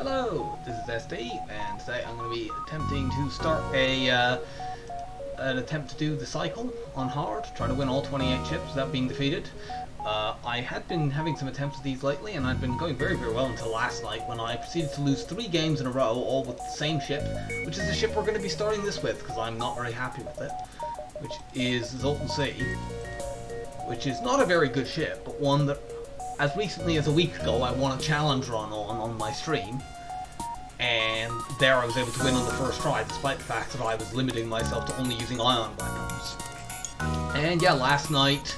Hello, this is SD, and today I'm going to be attempting to start an attempt to do the cycle on hard, try to win all 28 ships without being defeated. I had been having some attempts at these lately, and I'd been going very well until last night when I proceeded to lose 3 games in a row, all with the same ship, which is the ship we're going to be starting this with, because I'm not very happy with it, which is Zoltan C, which is not a very good ship, but one that as recently as a week ago I won a challenge run on my stream, and there I was able to win on the first try, despite the fact that I was limiting myself to only using ion weapons. And yeah, last night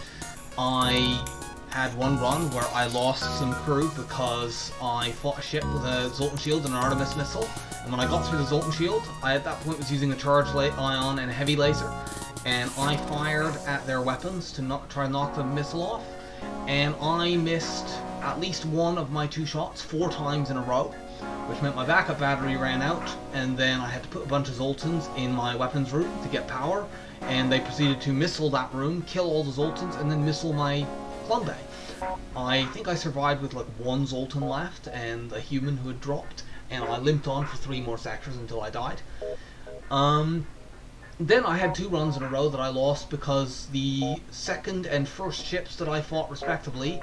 I had one run where I lost some crew because I fought a ship with a Zoltan shield and an Artemis missile, and when I got through the Zoltan shield, I at that point was using a charged ion and a heavy laser, and I fired at their weapons to try and knock the missile off, and I missed at least one of my 2 shots 4 times in a row, which meant my backup battery ran out, and then I had to put a bunch of Zoltans in my weapons room to get power, and they proceeded to missile that room, kill all the Zoltans, and then missile my plum bay. I think I survived with like 1 Zoltan left and a human who had dropped, and I limped on for 3 more sectors until I died. Then I had 2 runs in a row that I lost because the second and first ships that I fought respectively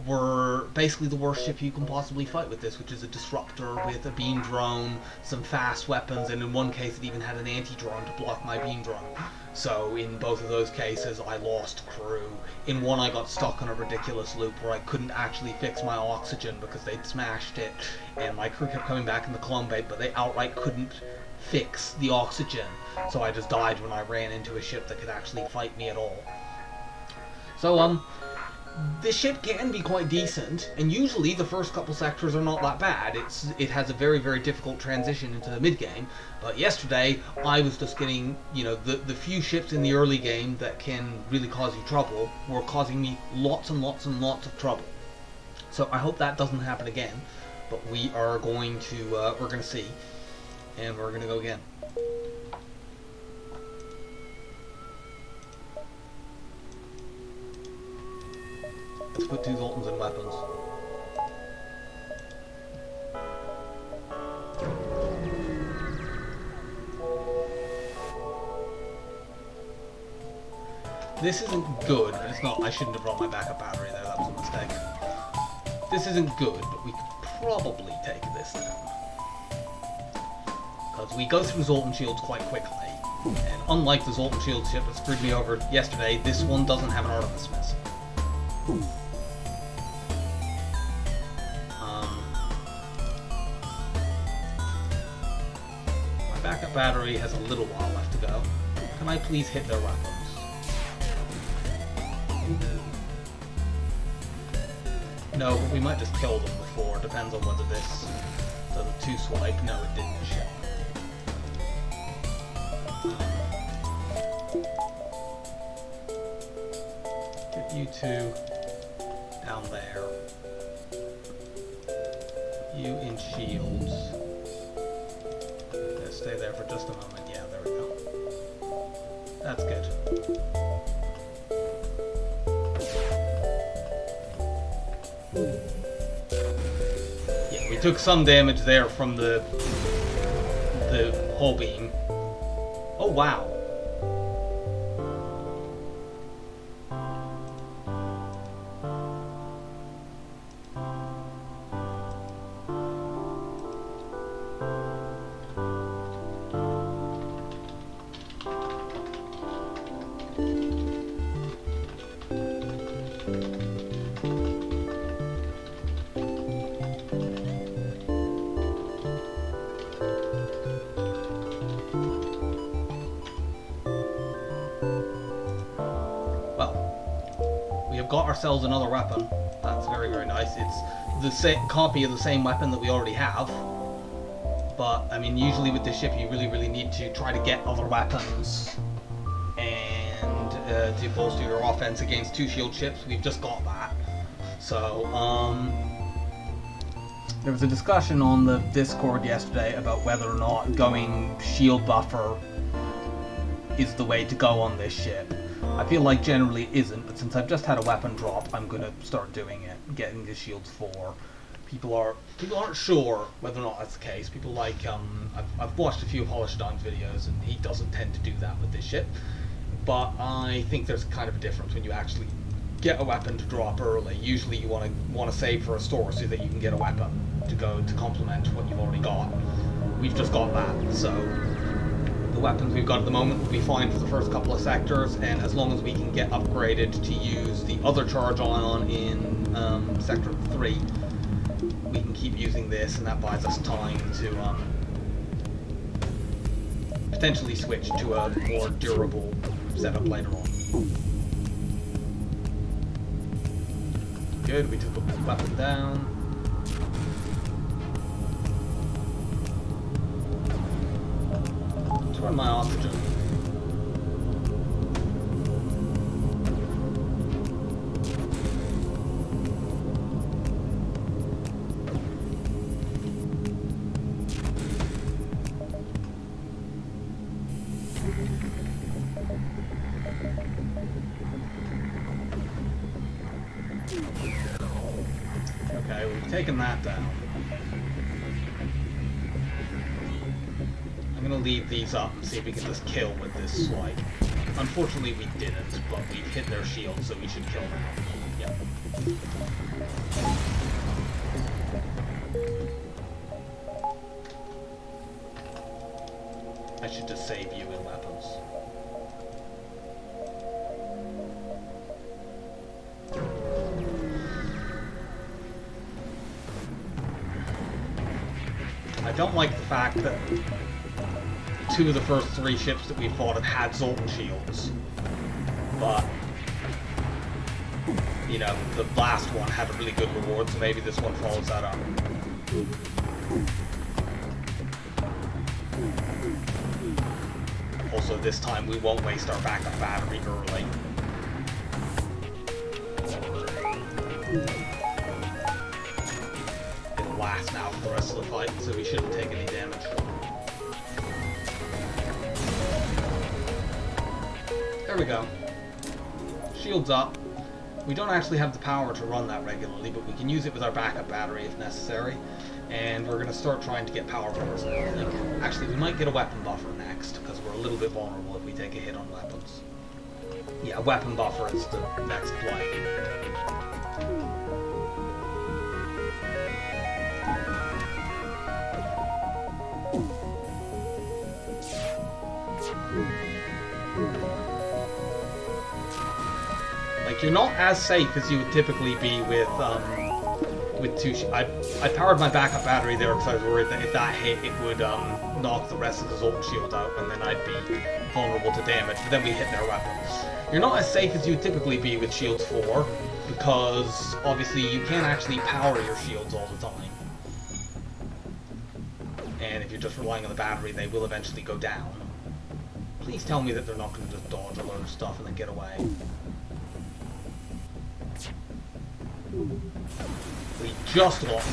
were basically the worst ship you can possibly fight with this, which is a disruptor with a beam drone, some fast weapons, and in one case it even had an anti-drone to block my beam drone. So in both of those cases I lost crew. In one I got stuck on a ridiculous loop where I couldn't actually fix my oxygen because they'd smashed it, and my crew kept coming back in the Column bait, but they outright couldn't fix the oxygen. So I just died when I ran into a ship that could actually fight me at all. So this ship can be quite decent, and usually the first couple sectors are not that bad. It has a very difficult transition into the mid-game, but yesterday I was just getting, you know, the few ships in the early game that can really cause you trouble were causing me lots and lots of trouble. So I hope that doesn't happen again, but we are going to, we're going to see, and we're going to go again. Let's put 2 Zoltans in weapons. This isn't good, but it's not. I shouldn't have brought my backup battery there, that was a mistake. This isn't good, but we could probably take this down. Because we go through Zoltan shields quite quickly, and unlike the Zoltan shield ship that screwed me over yesterday, this one doesn't have an Artemis missile. Backup battery has a little while left to go. Can I please hit their weapons? No, but we might just kill them before. Depends on whether this does a 2 swipe. No, it didn't. Shit. Get you 2 down there. You in shields. Stay there for just a moment. Yeah, there we go. That's good. Yeah, we took some damage there from the hull beam. Oh wow. Got ourselves another weapon. That's very nice. It's the same copy of the same weapon that we already have, but I mean usually with this ship you really need to try to get other weapons and to bolster your offense against 2 shield ships. We've just got that. So there was a discussion on the Discord yesterday about whether or not going shield buffer is the way to go on this ship. I feel like generally it isn't, but since I've just had a weapon drop, I'm going to start doing it, getting the shields 4. people aren't sure whether or not that's the case. People like I've watched a few of Hollerstein's videos, and he doesn't tend to do that with this ship. But I think there's kind of a difference when you actually get a weapon to drop early. Usually you want to save for a store so that you can get a weapon to go to complement what you've already got. We've just got that, so the weapons we've got at the moment will be fine for the first couple of sectors, and as long as we can get upgraded to use the other charge ion in sector 3, we can keep using this, and that buys us time to potentially switch to a more durable setup later on. Good, we took a weapon down. Let's run my oxygen. Okay, we've taken that down. I'm gonna leave these up and see if we can just kill with this swipe. Unfortunately we didn't, but we've hit their shield, so we should kill them. Yep. I should just save you in weapons. I don't like the fact that 2 of the first 3 ships that we fought have had Zoltan shields, but, you know, the last one had a really good reward, so maybe this one follows that up. Also, this time we won't waste our backup battery early. It'll last now for the rest of the fight, so we shouldn't take any damage. There we go. Shield's up. We don't actually have the power to run that regularly, but we can use it with our backup battery if necessary. And we're going to start trying to get power bars now, I think. Actually, we might get a weapon buffer next, because we're a little bit vulnerable if we take a hit on weapons. Yeah, weapon buffer is the next blight. Like, you're not as safe as you would typically be with 2 I powered my backup battery there because I was worried that if that hit, it would knock the rest of the Zoltan shield out, and then I'd be vulnerable to damage, but then we hit their weapons. You're not as safe as you would typically be with shields 4, because obviously you can't actually power your shields all the time. And if you're just relying on the battery, they will eventually go down. Please tell me that they're not going to just dodge a load of stuff and then get away. We just lost.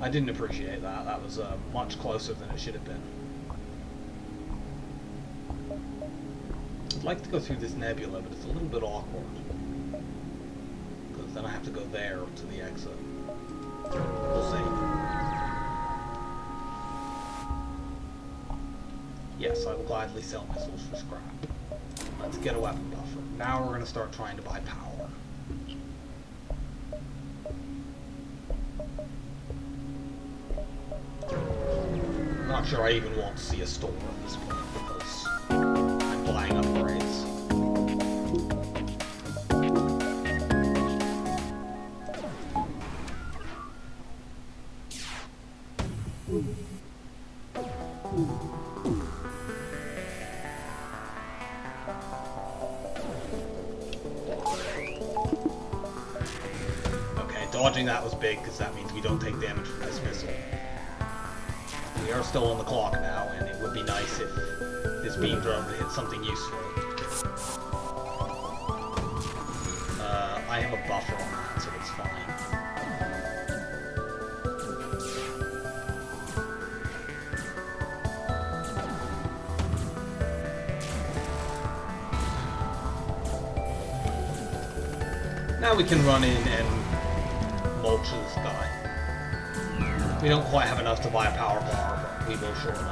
I didn't appreciate that. That was much closer than it should have been. I'd like to go through this nebula, but it's a little bit awkward. Because then I have to go there to the exit. We'll see. Yes, I will gladly sell missiles for scrap. Let's get a weapon buffer. Now we're going to start trying to buy power. I'm not sure I even want to see a store at this point because I'm buying upgrades. Dodging that was big because that means we don't take damage from this missile. We are still on the clock now, and it would be nice if this beam drone would hit something useful. I have a buffer on that, so it's fine. Now we can run in and mulch this guy. We don't quite have enough to buy a power bar, but we will shortly.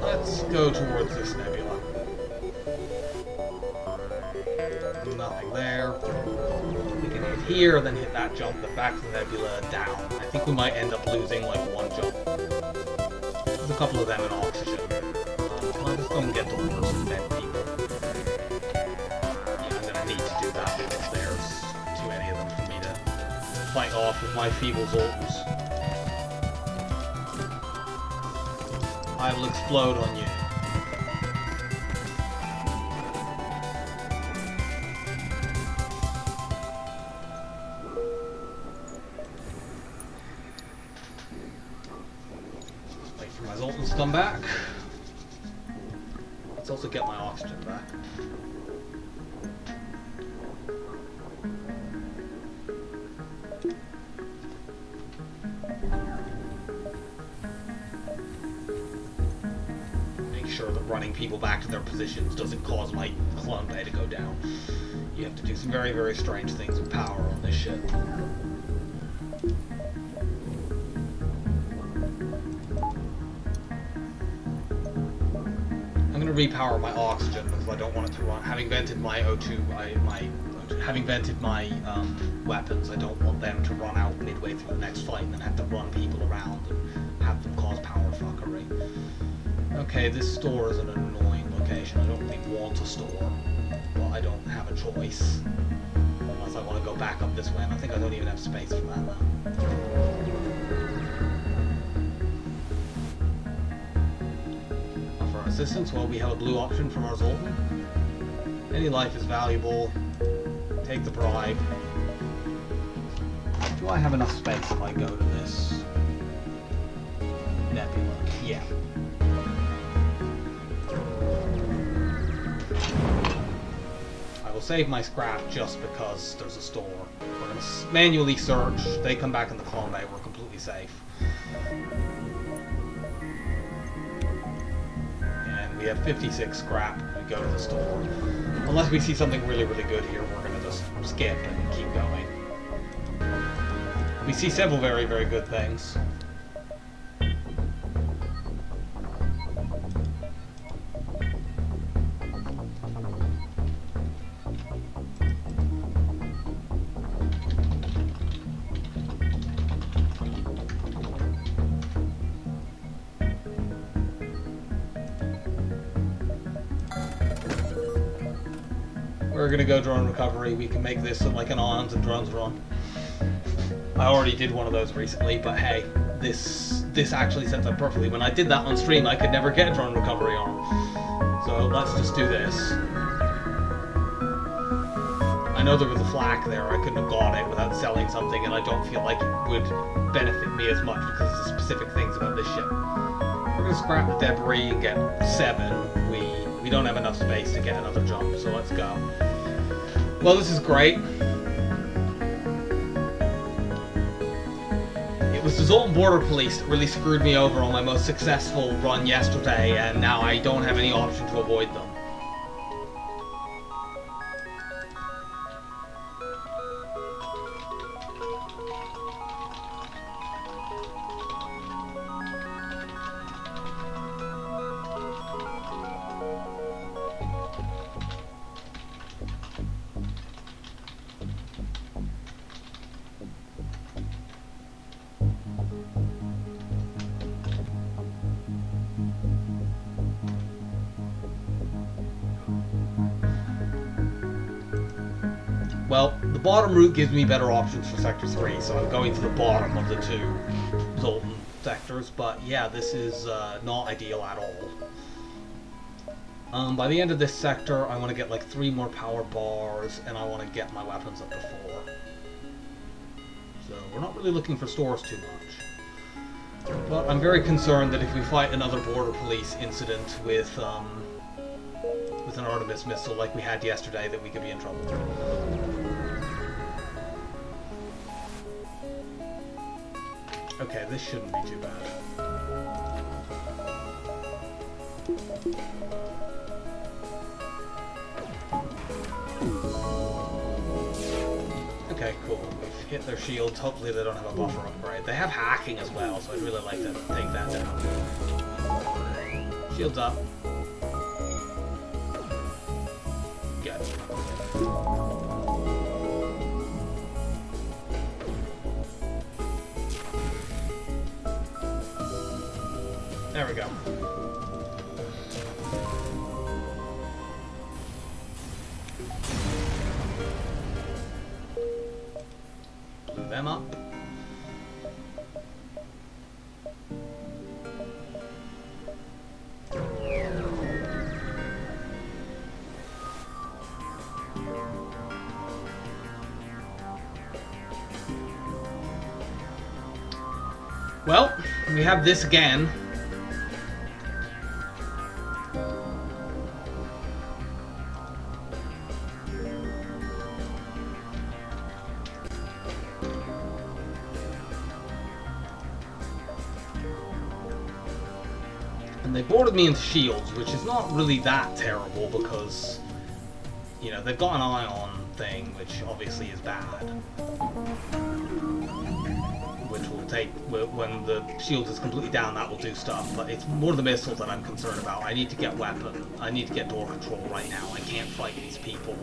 Let's go towards this nebula. Nothing there. We can hit here, then hit that jump, then back to the nebula, down. I think we might end up losing like one jump. There's a couple of them in oxygen. I'll just go and get the worst and dead people. Yeah, I'm gonna need to do that because there's too many of them for me to fight off with my feeble Zoltans. I will explode on you. Wait for my Zoltans to come back. Let's also get my oxygen back. Sure that running people back to their positions doesn't cause my clone bay to go down. You have to do some very, very strange things with power on this ship. I'm going to repower my oxygen because I don't want it to run. Having vented my O2, having vented my weapons, I don't want them to run out midway through the next fight and then have to run people around and have them cause power fuckery. Okay, this store is an annoying location. I don't really want a store, but I don't have a choice. Unless I want to go back up this way, and I think I don't even have space for that now. For assistance, well, we have a blue option from our Zoltan. Any life is valuable. Take the bribe. Do I have enough space if I go to this nebula? Yeah. We'll save my scrap just because there's a store. We're going to manually search. They come back in the clone bay. We're completely safe. And we have 56 scrap. We go to the store. Unless we see something really, really good here, we're going to just skip and keep going. We see several very, very good things. We're gonna go drone recovery. We can make this like an arms and drones run. I already did one of those recently, but hey, this actually sets up perfectly. When I did that on stream, I could never get a drone recovery arm. So let's just do this. I know there was a flak there. I couldn't have got it without selling something, and I don't feel like it would benefit me as much because of the specific things about this ship. We're gonna scrap the debris and get 7. We don't have enough space to get another jump, so let's go. Well, this is great. It was the Zoltan Border Police that really screwed me over on my most successful run yesterday, and now I don't have any option to avoid them. Well, the bottom route gives me better options for Sector 3, so I'm going to the bottom of the two Zoltan sectors, but yeah, this is not ideal at all. By the end of this sector, I want to get like 3 more power bars, and I want to get my weapons up to 4. So we're not really looking for stores too much. But I'm very concerned that if we fight another border police incident with an Artemis missile like we had yesterday, that we could be in trouble. Okay, this shouldn't be too bad. Okay, cool. We've hit their shields. Hopefully they don't have a buffer upgrade. They have hacking as well, so I'd really like to take that down. Shields up. Good. There we go. Blew them up. Well, we have this again. And they boarded me into shields, which is not really that terrible because, you know, they've got an ion thing, which obviously is bad. Which will take, when the shield is completely down, that will do stuff, but it's more the missiles that I'm concerned about. I need to get weapon. I need to get door control right now. I can't fight these people.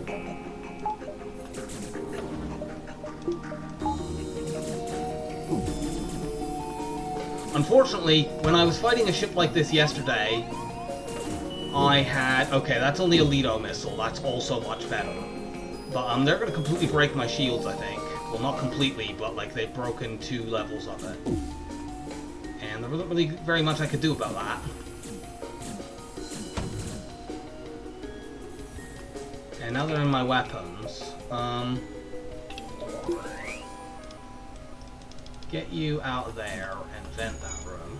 Unfortunately, when I was fighting a ship like this yesterday, I had... Okay, that's only a Lido missile. That's also much better. But they're going to completely break my shields, I think. Well, not completely, but like they've broken 2 levels of it. And there wasn't really very much I could do about that. And now that I'm in my weapons, get you out there and vent that room.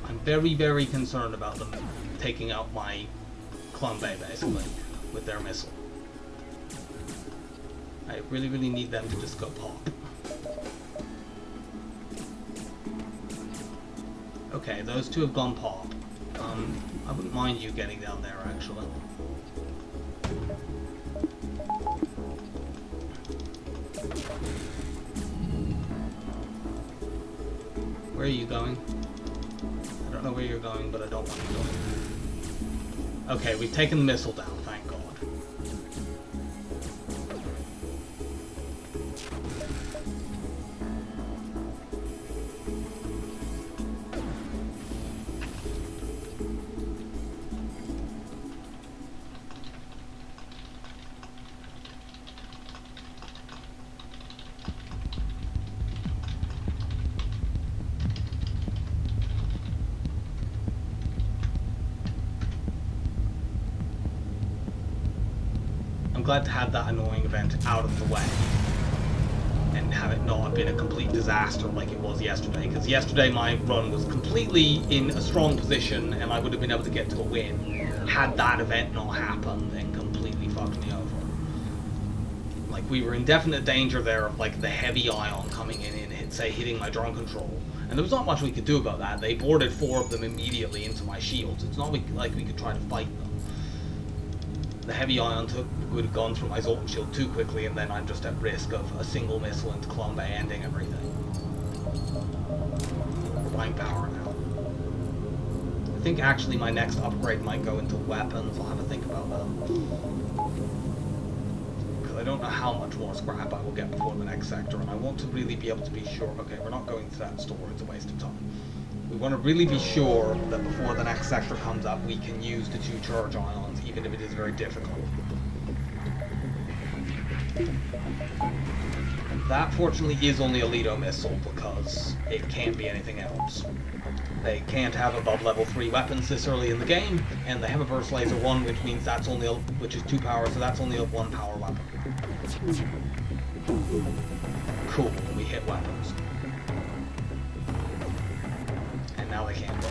I'm very, very concerned about them taking out my Clumbe, basically, with their missile. I really, really need them to just go pop. Okay, those 2 have gone pop. I wouldn't mind you getting down there, actually. Where are you going? I don't know where you're going, but I don't want you going. Okay, we've taken the missile down, thank God. I'm glad to have that annoying event out of the way and have it not have been a complete disaster like it was yesterday, because yesterday my run was completely in a strong position and I would have been able to get to a win had that event not happened and completely fucked me over. Like, we were in definite danger there of like the heavy ion coming in and hitting my drone control, and there was not much we could do about that. They boarded 4 of them immediately into my shields. It's not like we could try to fight them. The heavy ion would have gone through my Zoltan shield too quickly, and then I'm just at risk of a single missile into Clumbe ending everything. We're buying power now. I think actually my next upgrade might go into weapons. I'll have to think about that. Because I don't know how much more scrap I will get before the next sector, and I want to really be able to be sure. Okay, we're not going to that store, it's a waste of time. We want to really be sure that before the next sector comes up, we can use the 2 charge ions, even if it is very difficult. That, fortunately, is only a Lido missile, because it can't be anything else. They can't have above level 3 weapons this early in the game, and they have a burst laser 1, which means that's only which is 2 power, so that's only a 1 power weapon. Cool, we hit weapons. And now they can't dodge.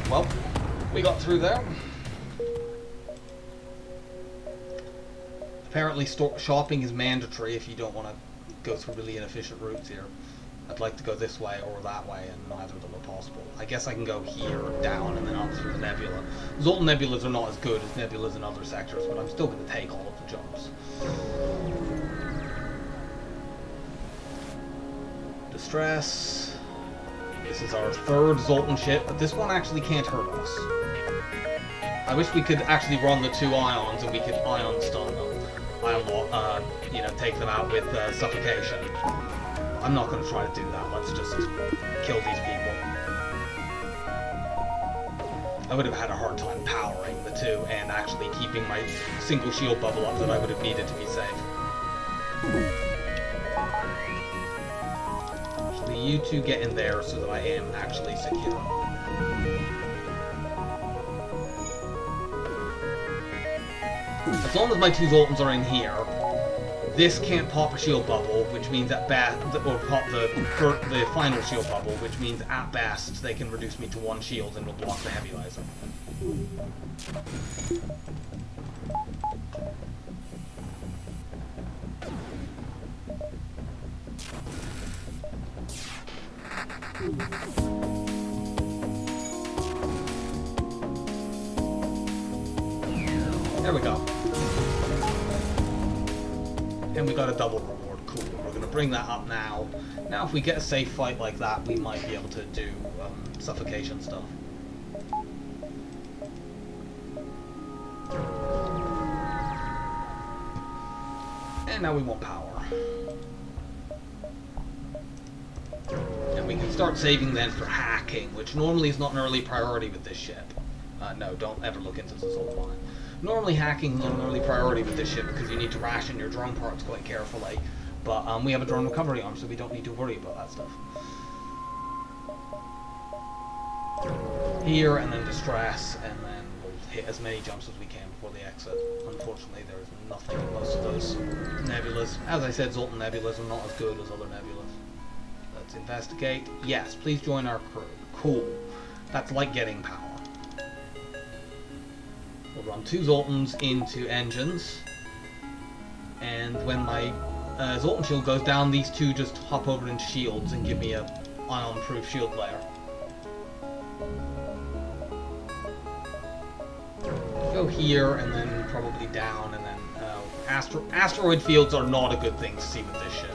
Well, we got through there. Apparently shopping is mandatory if you don't want to go through really inefficient routes here. I'd like to go this way or that way, and neither of them are possible. I guess I can go here, down, and then up through the nebula. Zoltan nebulas are not as good as nebulas in other sectors, but I'm still going to take all of the jumps. Distress. This is our 3rd Zoltan ship, but this one actually can't hurt us. I wish we could actually run the 2 ions and we could ion stun them. You know, take them out with suffocation. I'm not going to try to do that. Let's just kill these people. I would have had a hard time powering the 2 and actually keeping my single shield bubble up that I would have needed to be safe. You 2 get in there so that I am actually secure. As long as my 2 Zoltans are in here, this can't pop a shield bubble, which means at best, or pop the final shield bubble, which means at best they can reduce me to 1 shield and will block the heavy laser. There we go. And we got a double reward. Cool. We're going to bring that up now. Now if we get a safe fight like that, we might be able to do suffocation stuff. And now we want power. And we can start saving then for hacking, which normally is not an early priority with this ship. No, don't ever look into this whole line. Normally hacking is not an early priority with this ship because you need to ration your drone parts quite carefully. But we have a drone recovery arm, so we don't need to worry about that stuff. Here, and then distress, and then we'll hit as many jumps as we can before the exit. Unfortunately, there is nothing in most of those nebulas. As I said, Zoltan nebulas are not as good as other nebulas. Let's investigate. Yes, please join our crew. Cool. That's like getting power. We'll run 2 Zoltans into engines, and when my Zoltan shield goes down, these 2 just hop over into shields and give me a ion-proof shield layer. Go here, and then probably down, and then asteroid fields are not a good thing to see with this ship.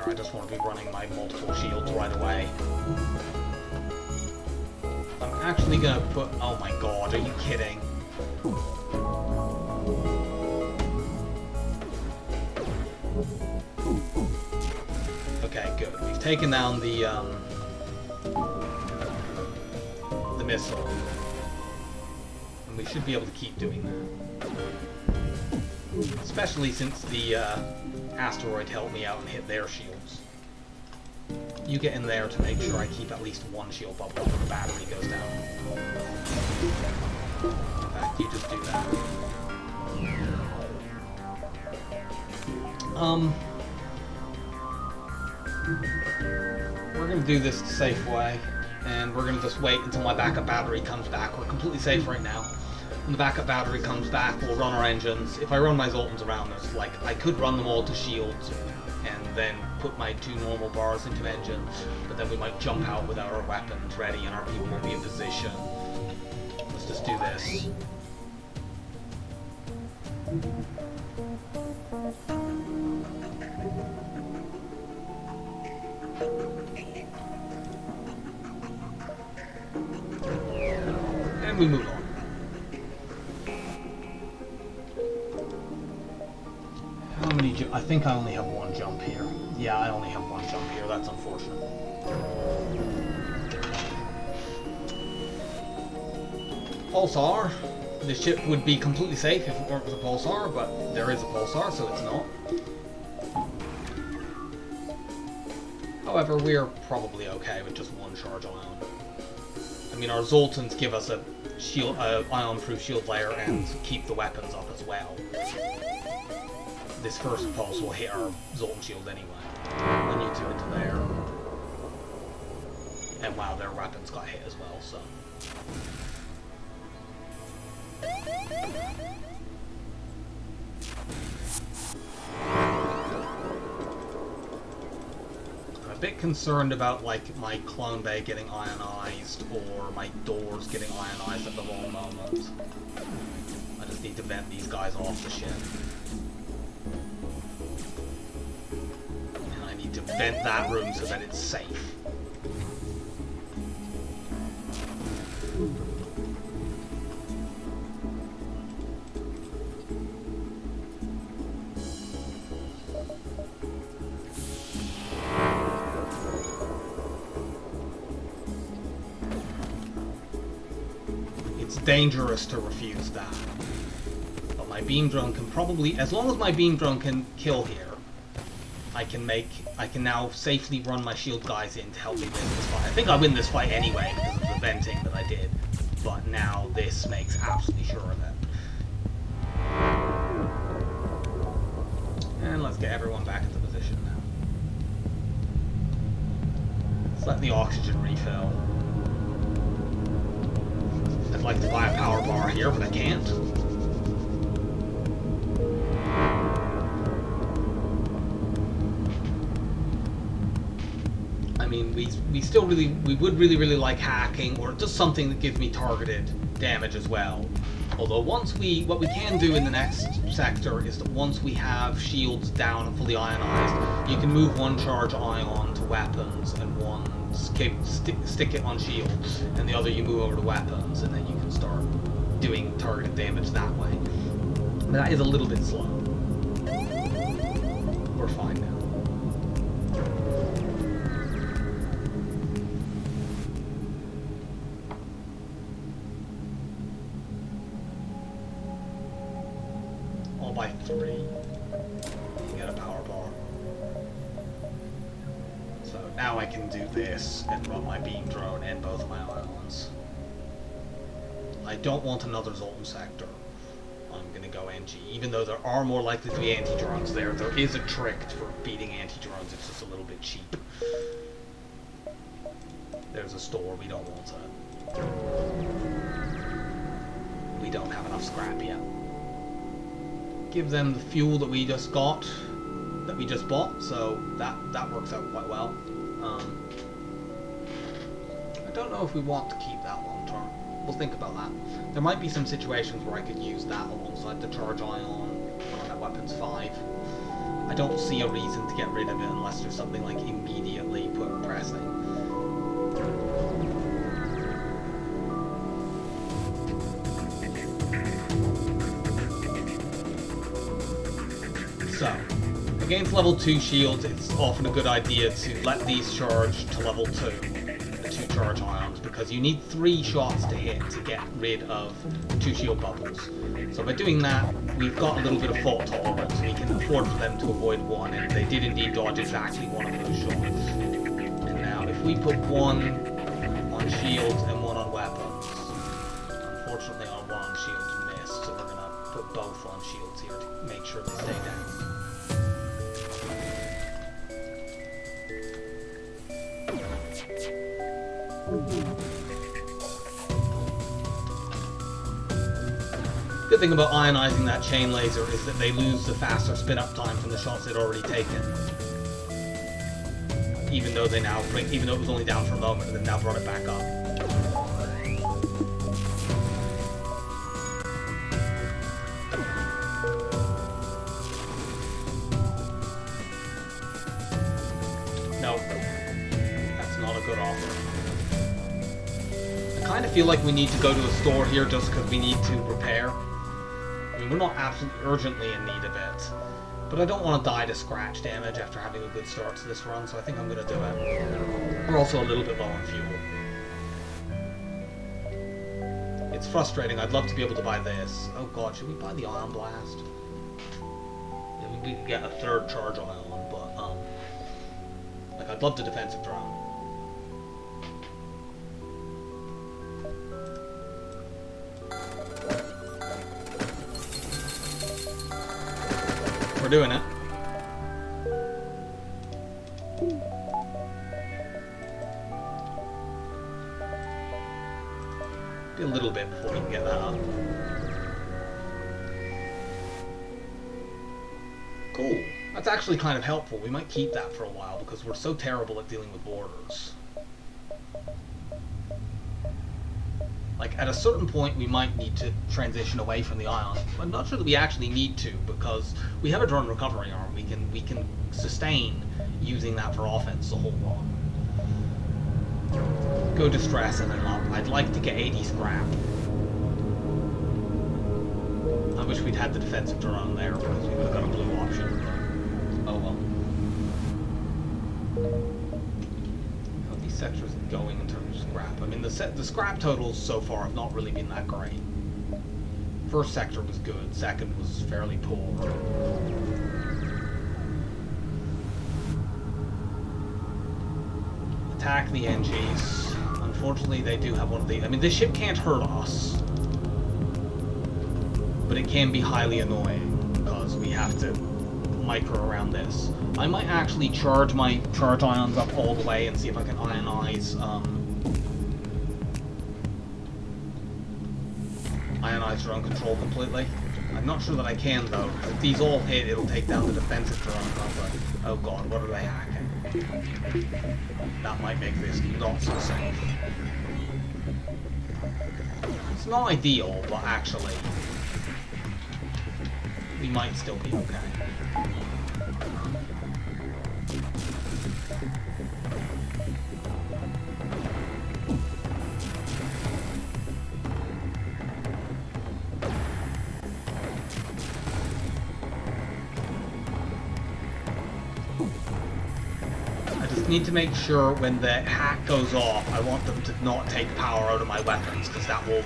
I just want to be running my multiple shields right away. I'm actually gonna put... Oh my god, are you kidding? Okay, good. We've taken down the missile. And we should be able to keep doing that. Especially since the asteroid helped me out and hit their shields. You get in there to make sure I keep at least 1 shield bubble when the battery goes down. In fact, you just do that. We're gonna do this the safe way, and we're gonna just wait until my backup battery comes back. We're completely safe right now. When the backup battery comes back, we'll run our engines. If I run my Zoltans around this, like, I could run them all to shields then put my 2 normal bars into engine, but then we might jump out with our weapons ready and our people won't be in position. Let's just do this. And we move on. How many I think I only have 1 jump here. Yeah, I only have 1 jump here. That's unfortunate. Pulsar. The ship would be completely safe if it weren't for the pulsar, but there is a pulsar, so it's not. However, we're probably okay with just 1 charge ion. I mean, our Zoltans give us a shield, ion-proof shield layer and keep the weapons up as well. This first pulse will hit our Zoltan shield anyway. When you 2 into there. And wow, their weapons got hit as well, so. I'm a bit concerned about like my clone bay getting ionized or my doors getting ionized at the wrong moment. I just need to vent these guys off the ship. And I need to vent that room so that it's safe. Dangerous to refuse that. But my beam drone can probably, as long as my beam drone can kill here, I can now safely run my shield guys in to help me win this fight. I think I win this fight anyway because of the venting that I did, but now this makes absolutely sure of it. And let's get everyone back into position now. Let's let the oxygen refill. I'd like to buy a power bar here, but I can't. I mean, we would really like hacking, or just something that gives me targeted damage as well. Although what we can do in the next sector is that once we have shields down and fully ionized, you can move 1 charge ion to weapons and 1 stick it on shields, and the other you move over to weapons, and then you can start doing targeted damage that way. But that is a little bit slow. We're fine now. All by 3. You get a power bar. So now I can do this and run my beam drone and both my ions. I don't want another Zoltan sector. I'm going to go NG. Even though there are more likely to be anti-drones there, there is a trick for beating anti-drones. It's just a little bit cheap. There's a store. We don't want it. We don't have enough scrap yet. Give them the fuel that we just got. That we just bought, so that works out quite well. I don't know if we want to keep that long term. We'll think about that. There might be some situations where I could use that alongside the charge ion at weapons 5. I don't see a reason to get rid of it unless there's something like immediately pressing. So, against level 2 shields, it's often a good idea to let these charge to level 2, the 2 charge ions, because you need 3 shots to hit to get rid of 2 shield bubbles. So by doing that, we've got a little bit of fault tolerance. We can afford for them to avoid 1, and they did indeed dodge exactly 1 of those shots. And now, if we put 1 on shields and 1 on weapons, unfortunately our 1 on shields missed, so we're going to put both on shields here to make sure they stay down. Good thing about ionizing that chain laser is that they lose the faster spin-up time from the shots they'd already taken. even though it was only down for a moment, and then now brought it back up. No, that's not a good offer. I kind of feel like we need to go to a store here just because we need to repair. I mean, we're not absolutely urgently in need of it, but I don't want to die to scratch damage after having a good start to this run, so I think I'm going to do it. We're also a little bit low on fuel. It's frustrating. I'd love to be able to buy this. Oh god, should we buy the Ion Blast? Yeah, we could get a third charge ion, but like, I'd love the defensive drone. We're doing it. Be a little bit before we can get that up. Cool. That's actually kind of helpful. We might keep that for a while because we're so terrible at dealing with borders. Like, at a certain point, we might need to transition away from the ion. I'm not sure that we actually need to, because we have a drone recovery arm. We can sustain using that for offense the whole run. Go distress and then up. I'd like to get 80 scrap. I wish we'd had the defensive drone there, because we would have got a blue option. Oh well. How are these sectors going in terms of scrap? I mean, the scrap totals so far have not really been that great. First sector was good, second was fairly poor. Attack the NGs. Unfortunately, they do have one of these. I mean, this ship can't hurt us, but it can be highly annoying because we have to micro around this. I might actually charge my charge ions up all the way and see if I can ionize drone control completely. I'm not sure that I can though. If these all hit, it'll take down the defensive drone. Oh god, what are they hacking? That might make this not so safe. It's not ideal, but actually, we might still be okay. Need to make sure when the hack goes off, I want them to not take power out of my weapons, because that will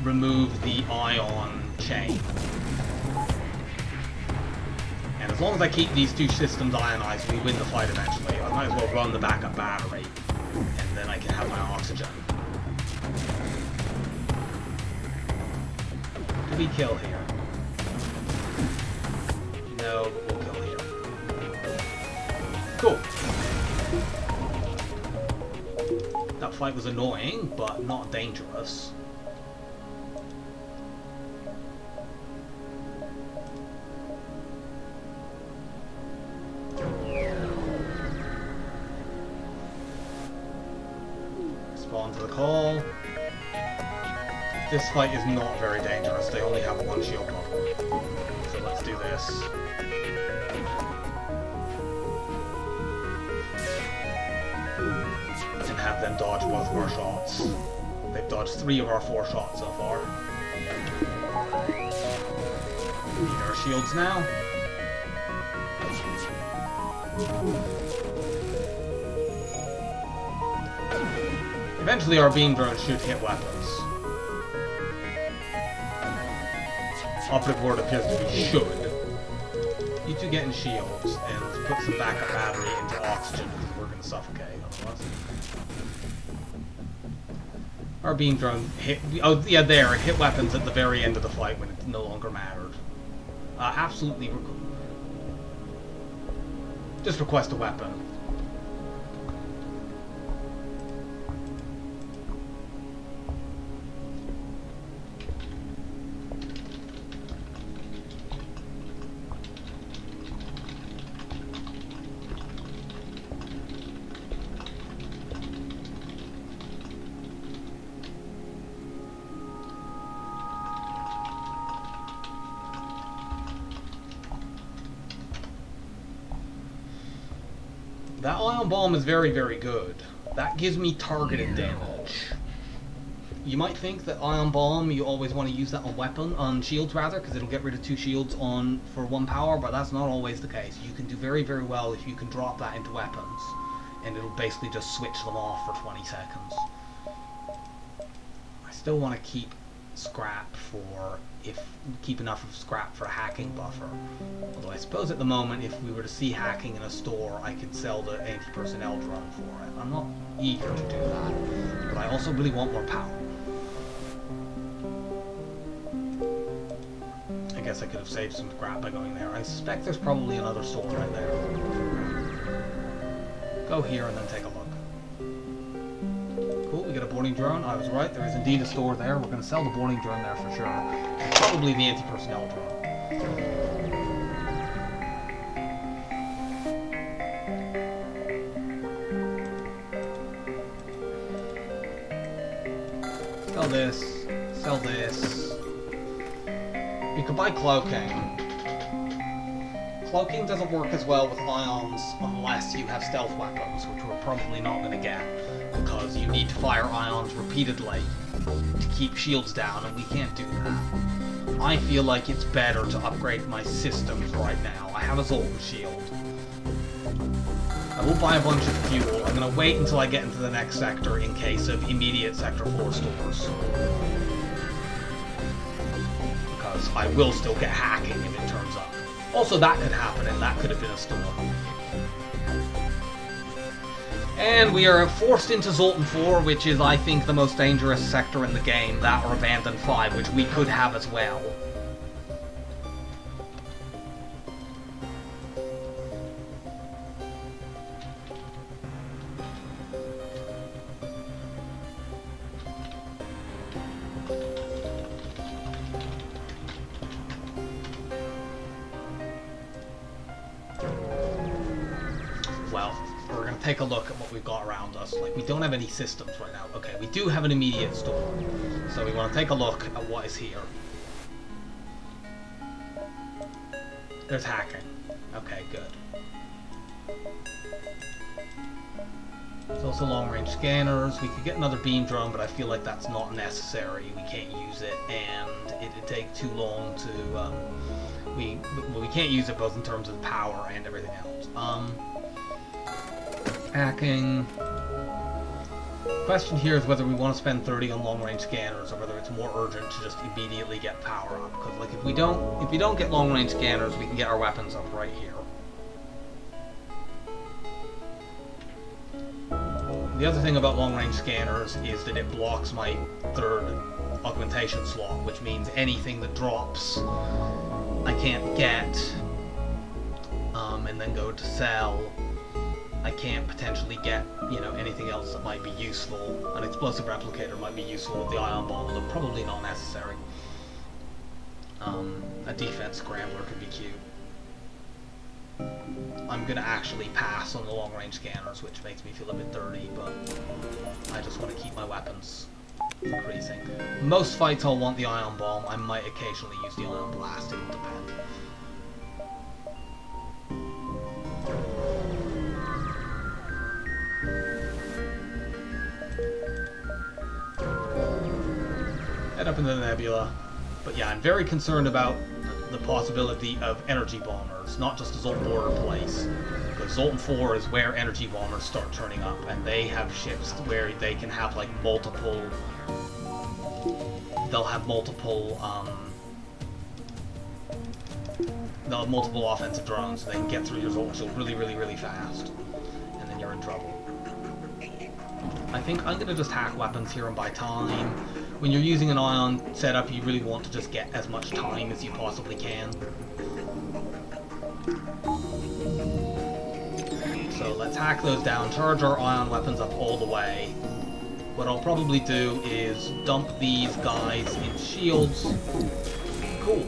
remove the ion chain. And as long as I keep these two systems ionized, we win the fight eventually. I might as well run the backup battery, and then I can have my oxygen. Do we kill here? No, but we'll kill here. Cool. That fight was annoying, but not dangerous. Spawn to the call. This fight is not very dangerous. They only have one shield bubble. So let's do this. Have them dodge both of our shots. They've dodged 3 of our 4 shots so far. We need our shields now. Eventually our beam drones should hit weapons. Operative word appears to be should. You two get in shields and put some backup battery into oxygen because we're going to suffocate otherwise. Our beam drone hit. Oh, yeah, there. It hit weapons at the very end of the fight when it no longer mattered. Absolutely. Just request a weapon. That ion bomb is very, very good. That gives me targeted damage. You might think that ion bomb, you always want to use that on shields rather, because it'll get rid of 2 shields for 1 power, but that's not always the case. You can do very, very well if you can drop that into weapons, and it'll basically just switch them off for 20 seconds. I still want to keep scrap keep enough of scrap for a hacking buffer. Although I suppose at the moment, if we were to see hacking in a store, I could sell the anti-personnel drone for it. I'm not eager to do that, but I also really want more power. I guess I could have saved some scrap by going there. I suspect there's probably another store right there. Go here and then take a look. Cool, we get a boarding drone. I was right, there is indeed a store there. We're going to sell the boarding drone there for sure. And probably the anti-personnel drone. Sell this. Sell this. You could buy cloaking. Cloaking doesn't work as well with ions unless you have stealth weapons, which we're probably not going to get, because you need to fire ions repeatedly to keep shields down, and we can't do that. I feel like it's better to upgrade my systems right now. I have a Zoltan shield. I will buy a bunch of fuel. I'm going to wait until I get into the next sector in case of immediate Sector 4 stores. Because I will still get hacking if it turns up. Also, that could happen, and that could have been a store. And we are forced into Zoltan 4, which is, I think, the most dangerous sector in the game. That or Abandon 5, which we could have as well. Well, we're going to take a look at what we've got around us. Like, we don't have any systems right now. Okay, we do have an immediate store. So we want to take a look at what is here. There's hacking. Okay, good. There's also long-range scanners. We could get another beam drone, but I feel like that's not necessary. We can't use it, and it'd take too long to... we can't use it both in terms of power and everything else. Hacking. Question here is whether we want to spend 30 on long-range scanners or whether it's more urgent to just immediately get power up. Because like if we don't get long-range scanners, we can get our weapons up right here. The other thing about long-range scanners is that it blocks my 3rd augmentation slot, which means anything that drops I can't get, and then go to sell. I can't potentially get, you know, anything else that might be useful. An explosive replicator might be useful with the ion bomb, although probably not necessary. A defense scrambler could be cute. I'm gonna actually pass on the long-range scanners, which makes me feel a bit dirty, but I just want to keep my weapons increasing. Most fights I'll want the ion bomb. I might occasionally use the ion blast, it will depend. Head up into the nebula. But yeah, I'm very concerned about the possibility of energy bombers, not just a Zoltan border place. Because Zoltan 4 is where energy bombers start turning up, and they have ships where they can have like multiple... They'll have multiple offensive drones, and they can get through your Zoltan shield really, really, really fast. And then you're in trouble. I think I'm going to just hack weapons here and buy time. When you're using an ion setup, you really want to just get as much time as you possibly can. So let's hack those down, charge our ion weapons up all the way. What I'll probably do is dump these guys in shields. Cool.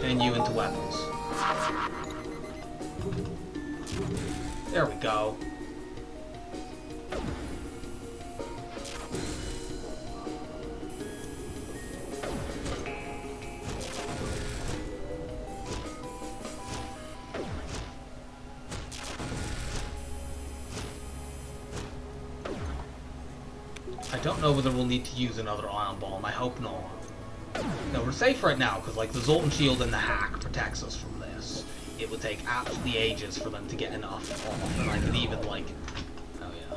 And you into weapons. There we go. don't know whether we'll need to use another ion bomb. I hope not. No, we're safe right now, because like the Zoltan shield and the hack protects us from this. It would take absolutely ages for them to get enough off, and I could even like... Oh yeah.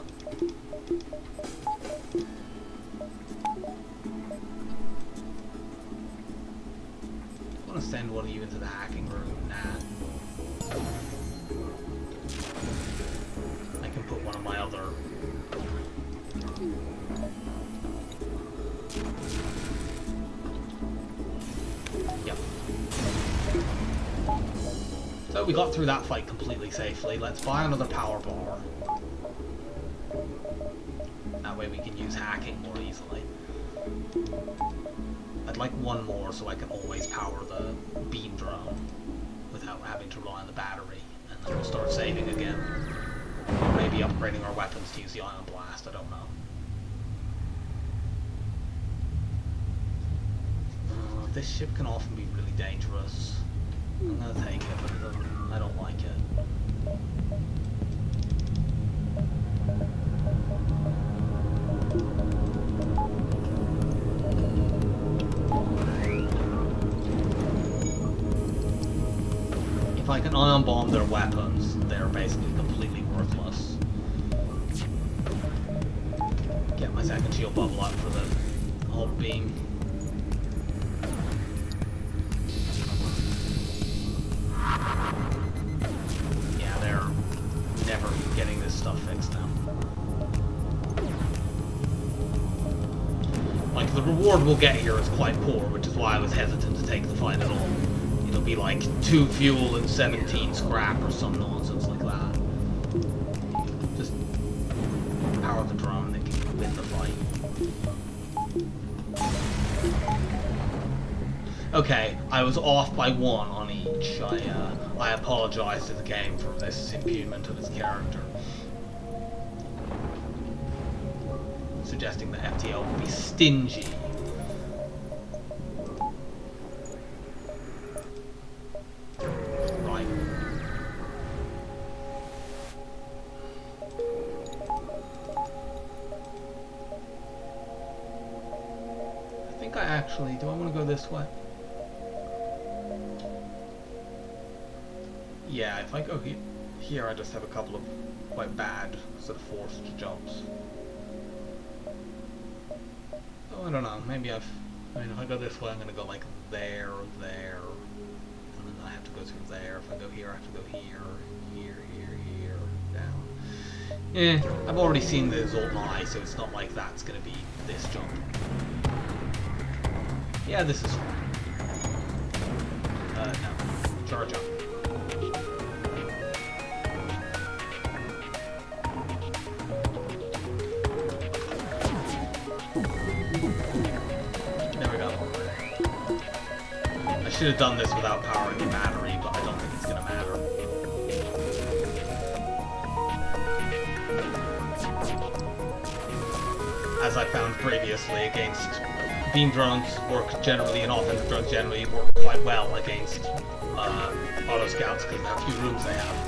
I want to send one of you into the hacking room. Nah. I can put one of my other... Yep. So we got through that fight completely safely. Let's buy another power bar. That way we can use hacking more easily. I'd like one more so I can always power the beam drone without having to rely on the battery. And then we'll start saving again. Or maybe upgrading our weapons to use the ion blast, I don't know. This ship can often be really dangerous. I'm gonna take it, but I don't like it. If I can ion bomb their weapons, they're basically completely worthless. Get my second shield bubble up for the hull beam. Yeah, they're never getting this stuff fixed now. Like, the reward we'll get here is quite poor, which is why I was hesitant to take the fight at all. It'll be like 2 fuel and 17 scrap or some nonsense like that. Just power the drone and can win the fight. Okay, I was off by 1 on each. I apologize to the game for this impugnment of its character. Suggesting that FTL will be stingy. Right. I think I actually... Do I want to go this way? Yeah, if I go here, I just have a couple of quite bad sort of forced jumps. Oh, I don't know. Maybe I mean, if I go this way, I'm going to go like there, and then I have to go through there. If I go here, I have to go here, down. Eh, I've already seen the Zoltan Eye, so it's not like that's going to be this jump. Yeah, this is fine. No. Charge up. I should have done this without powering the battery, but I don't think it's going to matter. As I found previously, against beam drones work generally, and offensive drones generally work quite well against auto scouts because of how few rooms they have.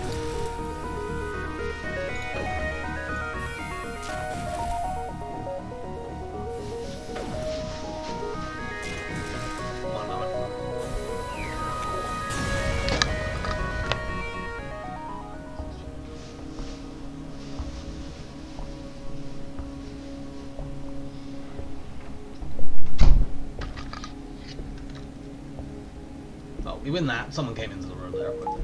We win that. Someone came into the room there quickly.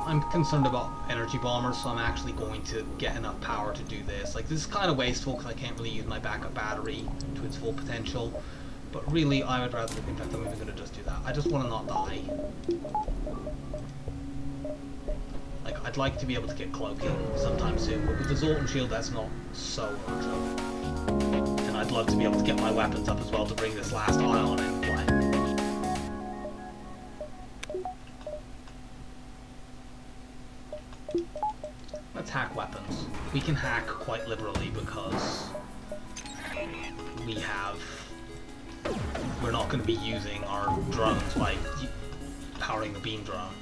I'm concerned about energy bombers, so I'm actually going to get enough power to do this. Like, this is kind of wasteful because I can't really use my backup battery to its full potential. But really, I would rather, in fact, I'm even going to just do that. I just want to not die. Like, I'd like to be able to get cloaking sometime soon, but with the Zoltan shield, that's not so urgent. And I'd love to be able to get my weapons up as well to bring this last ion into play. Let's hack weapons. We can hack quite liberally because we're not going to be using our drones by powering the beam drone.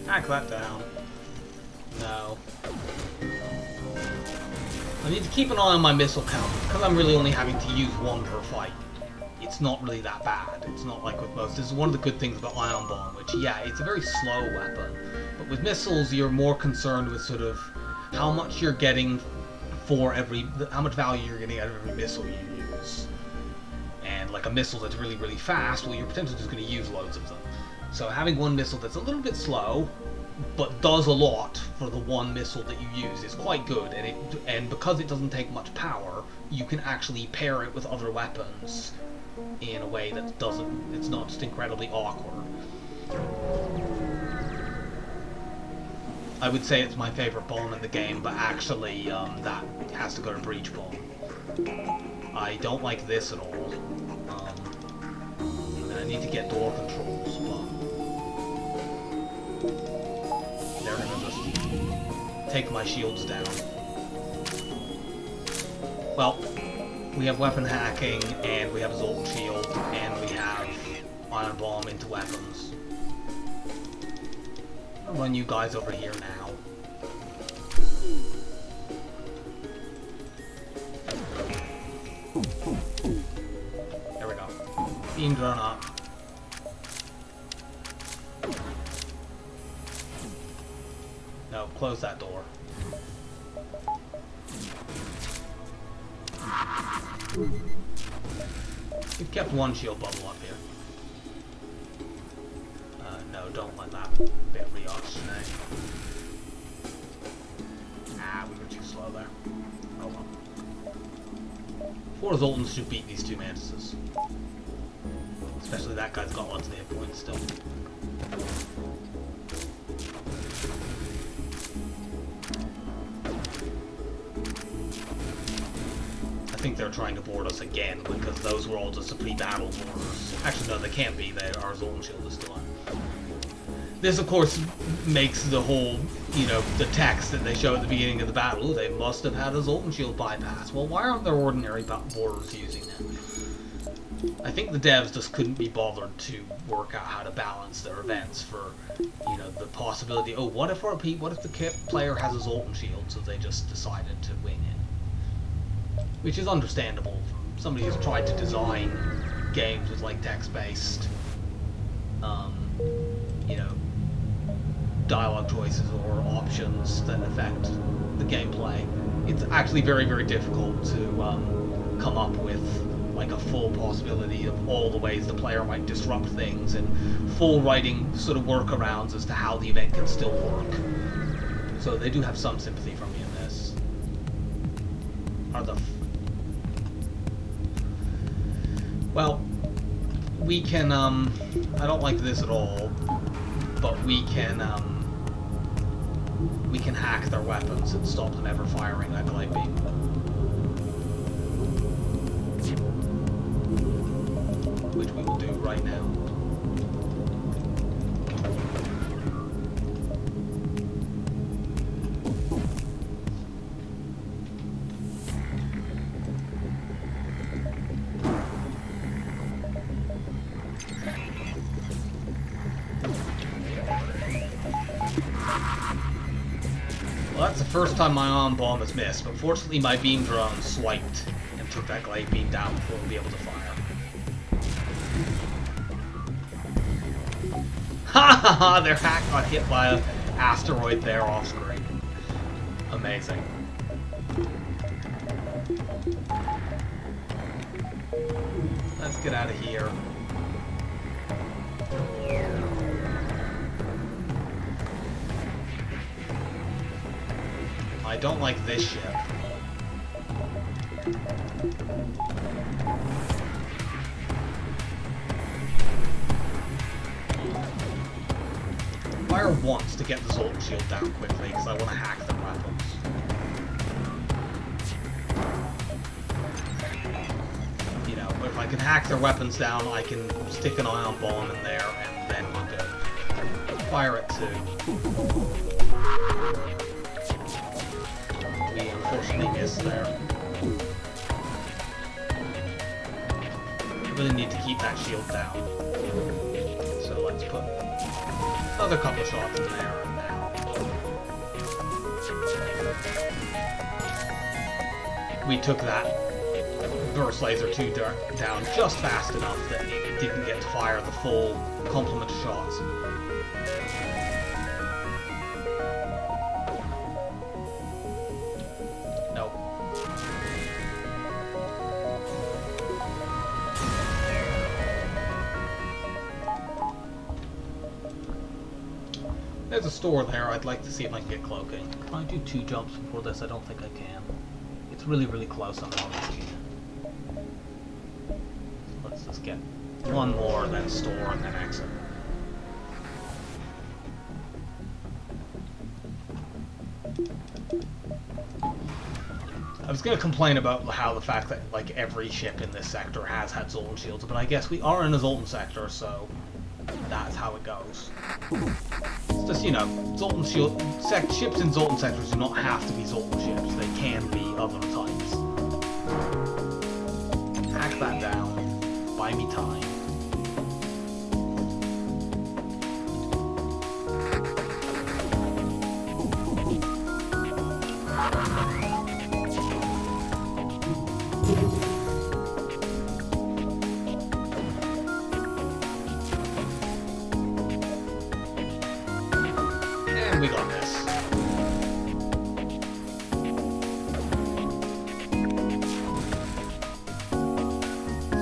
Hack that down. No. I need to keep an eye on my missile count, because I'm really only having to use one per fight. It's not really that bad. It's not like with most. This is one of the good things about Ion Bomb, which, yeah, it's a very slow weapon. But with missiles, you're more concerned with sort of how much you're getting for how much value you're getting out of every missile you use. And like a missile that's really, really fast, well, you're potentially just going to use loads of them. So having one missile that's a little bit slow, but does a lot for the one missile that you use is quite good, and because it doesn't take much power, you can actually pair it with other weapons in a way that it's not just incredibly awkward. I would say it's my favorite bomb in the game, but actually that has to go to Breach Bomb. I don't like this at all. And I need to get door controls, but they're gonna just take my shields down. Well, we have weapon hacking, and we have a Zoltan shield, and we have Ion Bomb into weapons. I'll run you guys over here now. There we go. Beam drone up. No, close that door. We've kept one shield bubble up here. No, don't let that bit reoxygenate. Ah, we were too slow there. Oh well. 4 Zoltans should beat these 2 Mantises. Especially that guy's got lots of hit points still. I think they're trying to board us again, because those were all just the pre-battle borders. Actually, no, they can't be. Our Zoltan shield is still on. This, of course, makes the whole, the text that they show at the beginning of the battle, they must have had a Zoltan shield bypass. Well, why aren't there ordinary borders using it? I think the devs just couldn't be bothered to work out how to balance their events for, the possibility, oh, what if the player has a Zoltan shield, so they just decided to wing it. Which is understandable. Somebody who's tried to design games with, like, text-based, dialogue choices or options that affect the gameplay. It's actually very, very difficult to come up with like a full possibility of all the ways the player might disrupt things and full writing sort of workarounds as to how the event can still work. So they do have some sympathy from me in this. Well, we can, I don't like this at all, but we can hack their weapons and stop them ever firing that glide beam. right now. Well, that's the first time my ion bomb has missed, but fortunately my beam drone swiped and took that glide beam down before we'll be able to fire. Ha ha ha! Their hack got hit by an asteroid there off screen. Amazing. Let's get out of here. I don't like this ship. Fire once to get the Zoltan shield down quickly, because I want to hack their weapons. You know, if I can hack their weapons down, I can stick an ion bomb in there, and then we're good. Fire it too. We unfortunately missed there. I really need to keep that shield down. So let's put another couple shots in there and now. We took that burst laser 2 down just fast enough that it didn't get to fire the full complement of shots. There's a store there. I'd like to see if I can get cloaking. Can I do 2 jumps before this? I don't think I can. It's really, really close on honesty. Let's just get one more, then store, and then exit. I was going to complain about how the fact that like every ship in this sector has had Zoltan shields, but I guess we are in a Zoltan sector, so that's how it goes. It's just, you know, Zoltan shield ships in Zoltan sectors do not have to be Zoltan ships. They can be other types. Hack that down. Buy me time. We got this.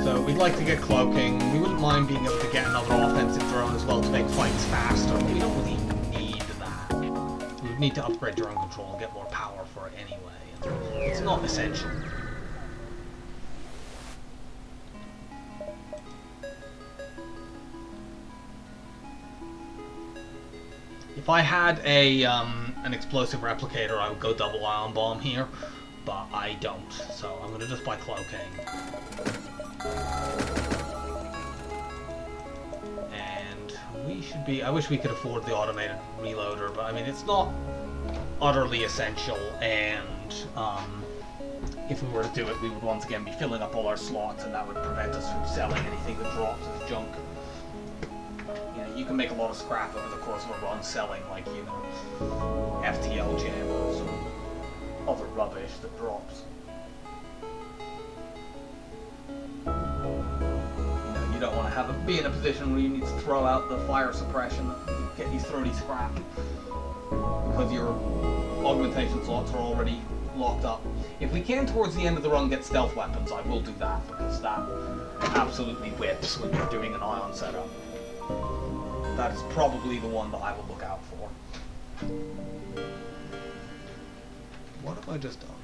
So we'd like to get cloaking. We wouldn't mind being able to get another offensive drone as well to make fights faster, but we don't really need that. We would need to upgrade drone control and get more power for it anyway. It's not essential. If I had a an explosive replicator, I would go double ion bomb here, but I don't, so I'm gonna just buy cloaking. And we should be. I wish we could afford the automated reloader, but I mean it's not utterly essential. And if we were to do it, we would once again be filling up all our slots, and that would prevent us from selling anything that drops as junk. You can make a lot of scrap over the course of a run selling, like, you know, FTL jammers or other rubbish that drops. You know, you don't want to be in a position where you need to throw out the fire suppression that get you 30 scrap because your augmentation slots are already locked up. If we can, towards the end of the run, get stealth weapons, I will do that, because that absolutely whips when you're doing an ion setup. That is probably the one that I will look out for. What have I just done?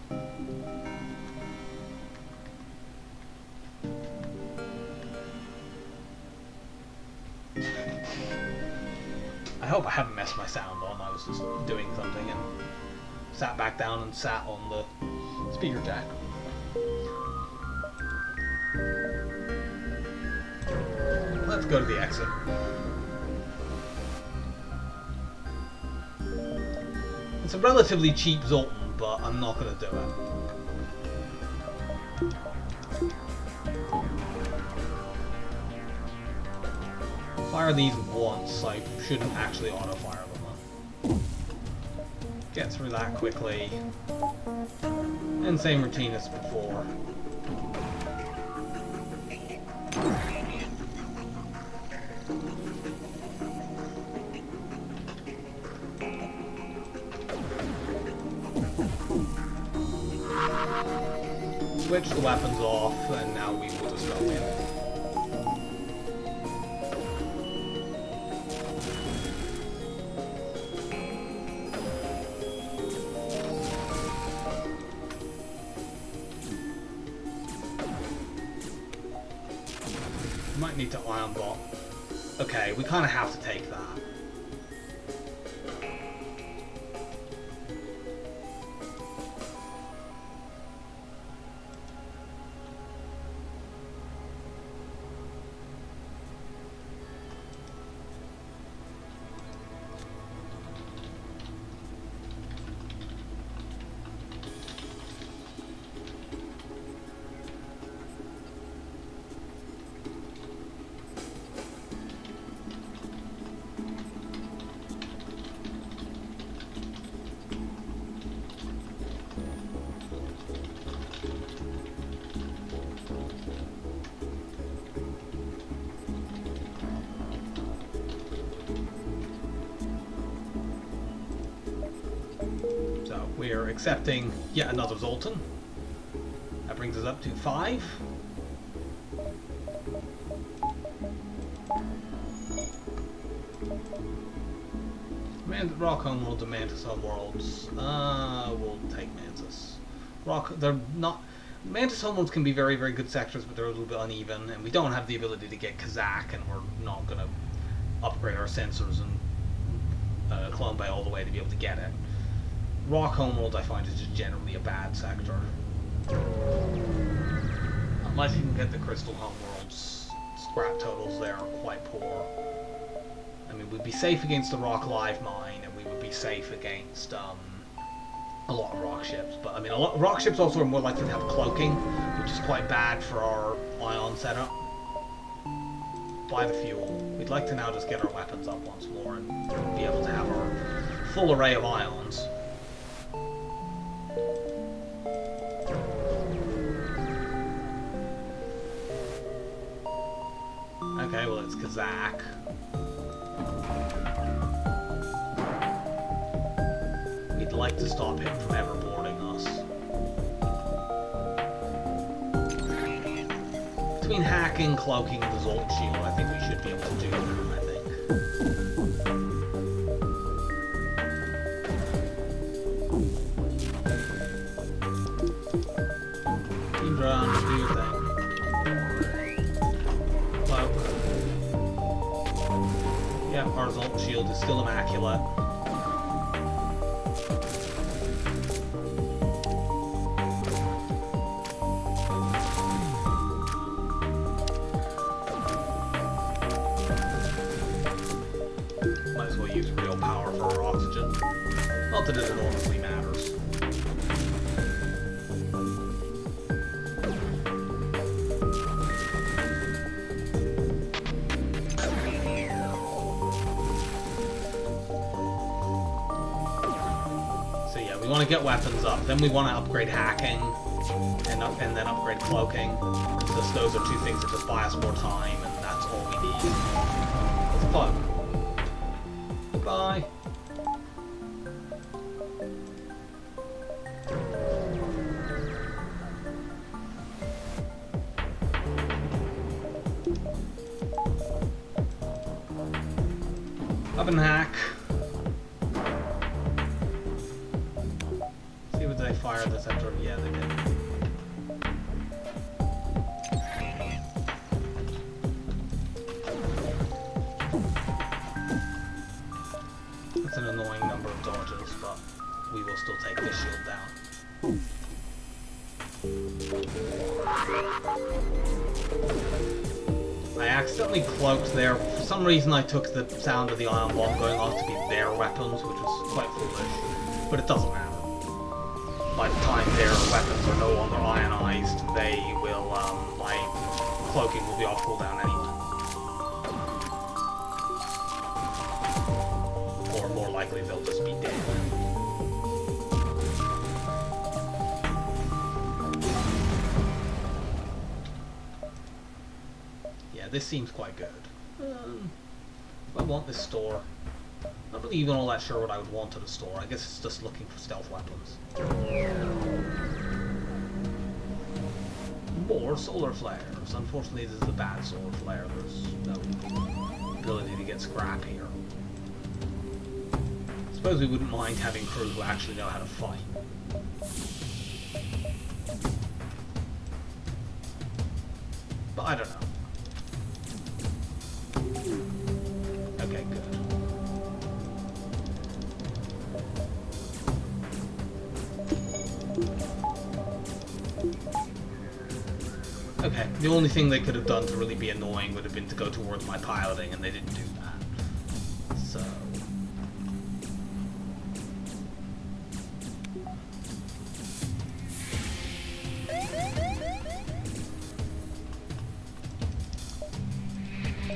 I hope I haven't messed my sound on. I was just doing something and sat back down and sat on the speaker jack. Let's Let's go to the exit. It's a relatively cheap Zoltan, but I'm not going to do it. Fire these once, I shouldn't actually auto-fire them though. Get through that quickly. And same routine as before. Switch the weapons off, and now we will just go in. Might need to iron bot. Okay, we kind of have to take that. We're accepting yet another Zoltan. That brings us up to 5. Rock Homeworlds and Mantis Homeworlds. We'll take Mantis. They're not. Mantis Homeworlds can be very, very good sectors, but they're a little bit uneven, and we don't have the ability to get Kazakh, and we're not going to upgrade our sensors and clone bay all the way to be able to get it. Rock Homeworld I find is just generally a bad sector. Unless you can get the Crystal Homeworlds, scrap totals there are quite poor. I mean, we'd be safe against the Rock Live Mine, and we would be safe against a lot of rock ships. But I mean, rock ships also are more likely to have cloaking, which is quite bad for our ion setup. Buy the fuel. We'd like to now just get our weapons up once more and be able to have our full array of ions. Okay, well, it's Kazakh. We'd like to stop him from ever boarding us. Between hacking, cloaking, and the Zoltan shield, I think we should be able to do that, I think. Team Drum, do your thing. Yeah, our Zoltan shield is still immaculate. Might as well use real power for our oxygen. Not that it enormously matters. We want to get weapons up, then we want to upgrade hacking, and then upgrade cloaking, because those are two things that just buy us more time, and that's all we need. Let's cloak. Goodbye. Up and hack. Did they fire the center? Yeah, they did. That's an annoying number of dodges, but we will still take this shield down. I accidentally cloaked there. For some reason I took the sound of the ion bomb going off to be their weapons, which was quite foolish. But it doesn't matter. By the time their weapons are no longer ionized, they will, my cloaking will be off cooldown anyway. Or more likely they'll just be dead. Yeah, this seems quite good. I want this store. Not really even all that sure what I would want at a store. I guess it's just looking for stealth weapons. More solar flares. Unfortunately, this is a bad solar flare. There's no ability to get scrap here. I suppose we wouldn't mind having crew who actually know how to fight. But I don't know. Okay, good. Okay, the only thing they could have done to really be annoying would have been to go towards my piloting, and they didn't do that. So...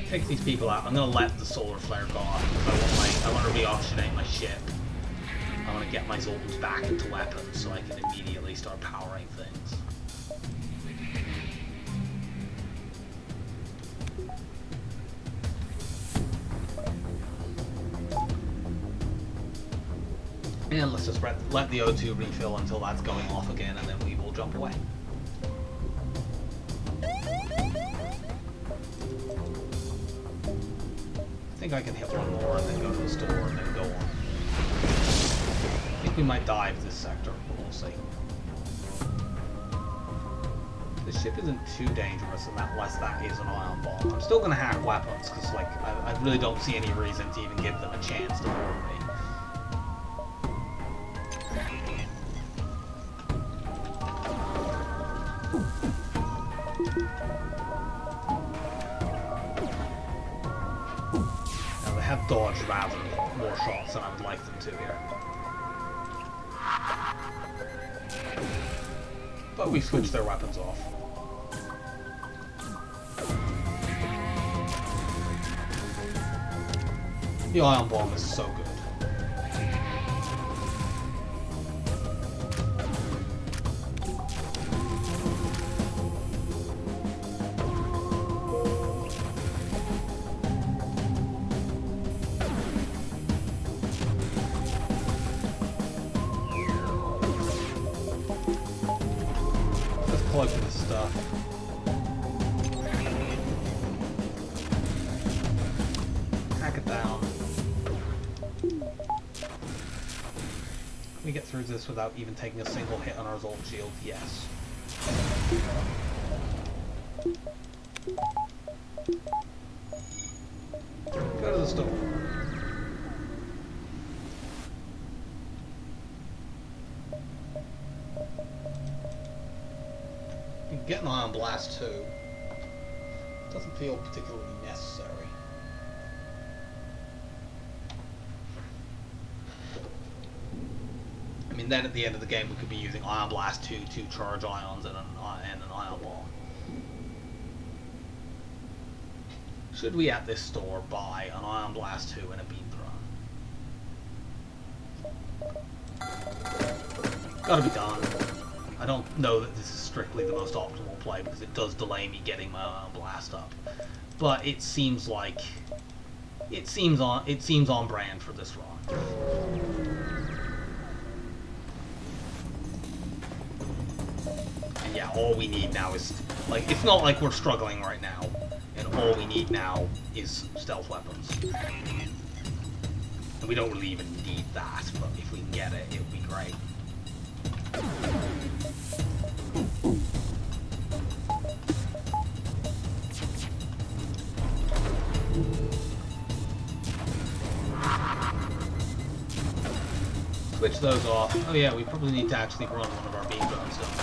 take these people out. I'm gonna let the solar flare go off because I want to re-oxygenate my ship. I want to get my Zoltans back into weapons so I can immediately start powering things. And let's just let the O2 refill until that's going off again, and then we will jump away. I think I can hit one more and then go to the store and then go on. I think we might dive this sector, but we'll see. The ship isn't too dangerous unless that is an ion bomb. I'm still going to hack weapons because, like, I really don't see any reason to even give them a chance to board me. Dodge rather more shots than I would like them to here. But we switched their weapons off. The ion bomb is so good. Collecting this stuff. Hack it down. Can we get through this without even taking a single hit on our Zoltan shield? Yes. Go to the store. Get an ion blast too. Doesn't feel particularly necessary. I mean, then at the end of the game we could be using ion blast 2 to charge ions and an ion bomb. Should we at this store buy an ion blast 2 and a beam throw? Gotta be done. I don't know that this is strictly the most optimal play because it does delay me getting my ion blast up, but it seems like it seems on brand for this run. And yeah, all we need now is, like, it's not like we're struggling right now, and all we need now is stealth weapons. And we don't really even need that, but if we can get it, it would be great. Switch those off. Oh yeah, we probably need to actually run one of our beam drones, don't we?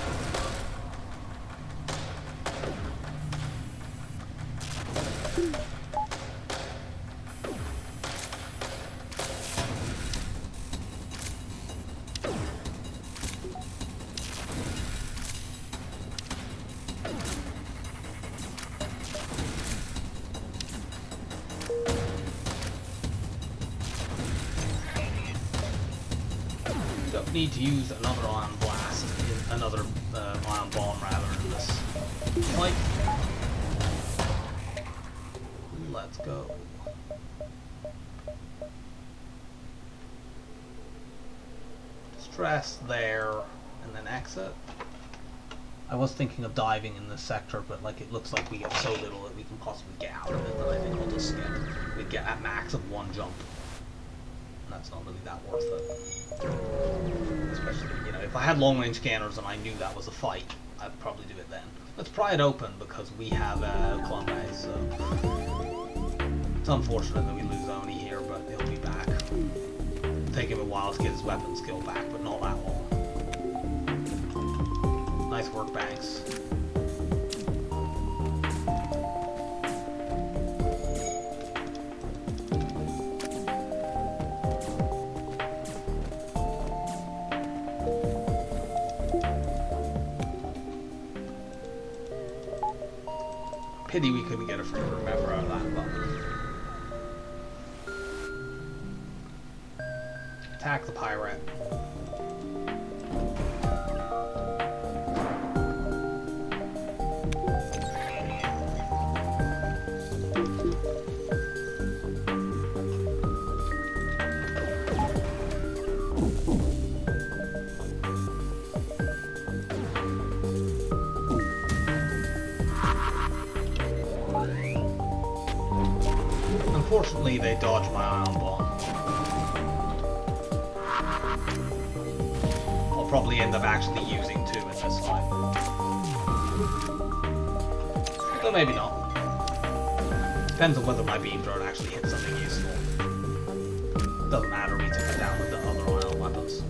need to use another ion blast, another ion bomb rather in this fight. Let's go. Stress there, and then exit. I was thinking of diving in this sector, but like it looks like we have so little that we can possibly get out of it that I think I'll just skip. We get at max of one jump. And that's not really that worth it. Especially, you know, if I had long range scanners and I knew that was a fight, I'd probably do it then. Let's pry it open because we have Columbe, so it's unfortunate that we lose Oni here, but he'll be back. It'll take him a while to get his weapon skill back, but not that long. Nice work, Banks. Pity we couldn't get a free remember out of that button. Attack the pirate. Unfortunately, they dodged my ion bomb. I'll probably end up actually using two in this fight. Though maybe not. Depends on whether my beam thrower actually hits something useful. Doesn't matter, we took it down with the other ion weapons.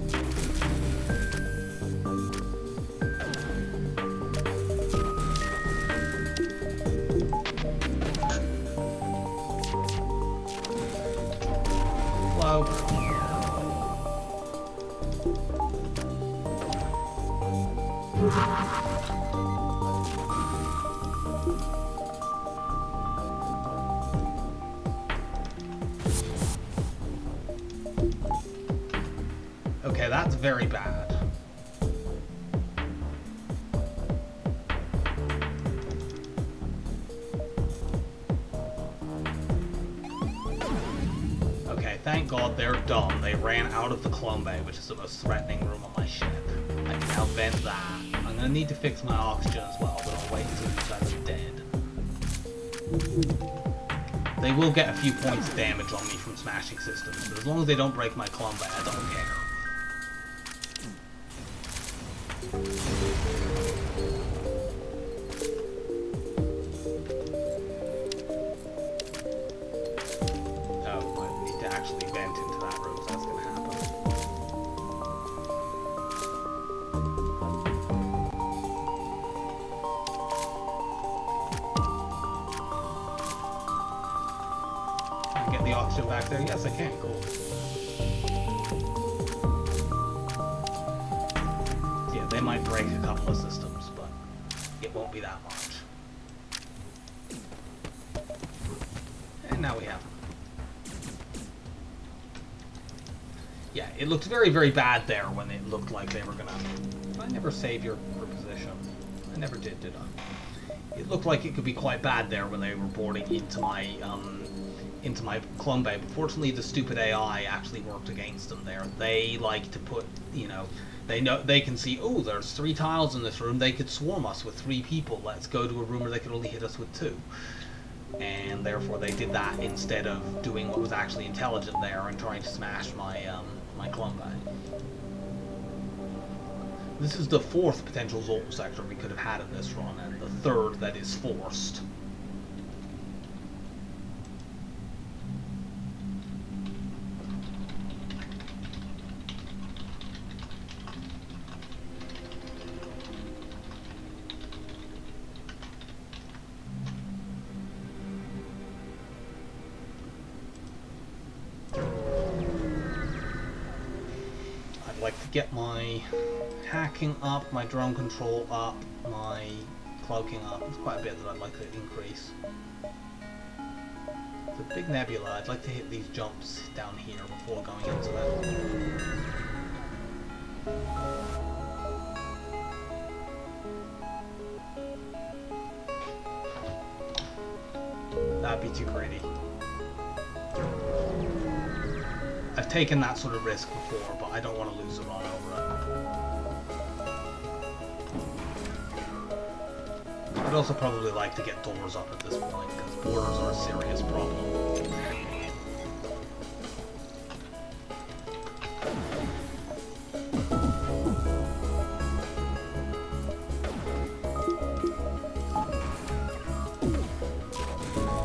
Okay, that's very bad. Okay, thank God they're done. They ran out of the Columbe, which is the most threatening room on my ship. I can now vent that. I'm gonna need to fix my oxygen as well, but I'll wait until these guys are dead. They will get a few points of damage on me from smashing systems, but as long as they don't break my Columbe, I don't care. Get the oxygen back there? Yes, I can. Cool. Yeah, they might break a couple of systems, but it won't be that much. And now we have them. Yeah, it looked very, very bad there when it looked like they were gonna... I never saved your position. I never did I? It looked like it could be quite bad there when they were boarding into my Columbe, but fortunately the stupid AI actually worked against them there. They like to put, you know, they can see, oh, there's 3 tiles in this room, they could swarm us with 3 people, let's go to a room where they could only hit us with 2. And therefore they did that instead of doing what was actually intelligent there and trying to smash my my Columbe. This is the 4th potential Zoltan sector we could have had in this run, and the 3rd that is forced. I'd like to get my hacking up, my drone control up, my cloaking up. There's quite a bit that I'd like to increase. It's a big nebula. I'd like to hit these jumps down here before going into them. That'd be too greedy. I've taken that sort of risk before, but I don't want to lose a run over it. I'd also probably like to get doors up at this point, because borders are a serious problem.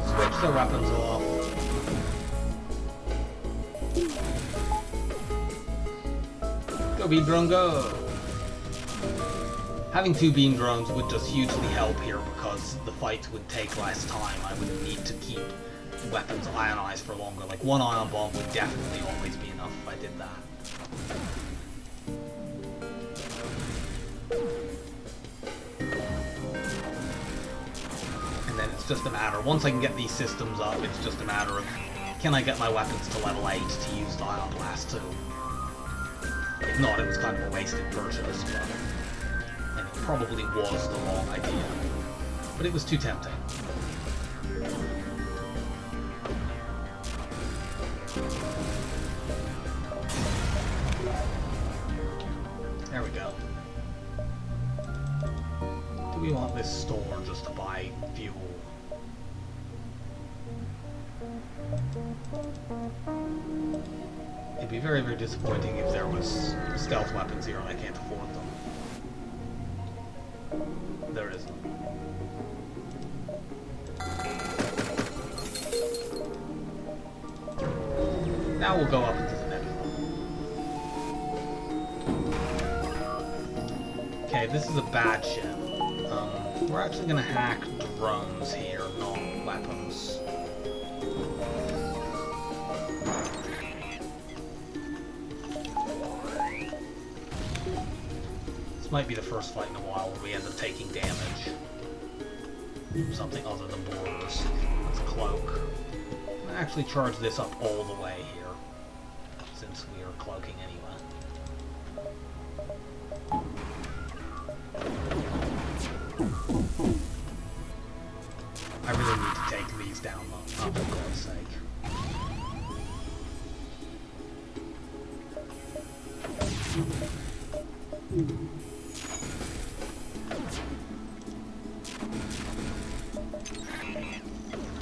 Switch their weapons off. Go beam drone, go! Having 2 beam drones would just hugely help here because the fights would take less time. I would need to keep weapons ionized for longer. Like 1 ion bomb would definitely always be enough if I did that. And then it's just a matter, once I can get these systems up, it's just a matter of, can I get my weapons to level 8 to use the Ion Blast too? If not, it was kind of a wasted purchase, but... and it probably was the wrong idea. But it was too tempting. There we go. Do we want this store just to buy fuel? It'd be very, very disappointing if there was stealth weapons here and I can't afford them. There isn't. Now we'll go up into the nebula. Okay, this is a bad ship. We're actually gonna hack drones here, not weapons. This might be the first fight in a while where we end up taking damage. Something other than borders. Let's cloak. I'm gonna actually charge this up all the way here, since we are cloaking anyway. I really need to take these down though, for God's sake.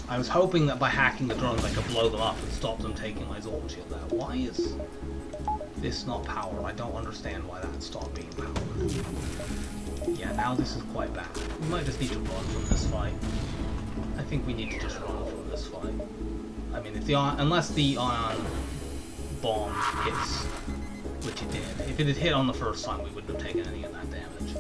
I was hoping that by hacking the drones I could blow them up and stop them taking my Zoltan shield out. Why is this not powered? I don't understand why that stopped being powered. Yeah, now this is quite bad. We might just need to run from this fight. I think we need to just run from this fight. I mean, if the unless the ion bomb hits, which it did. If it had hit on the first time, we wouldn't have taken any of that damage.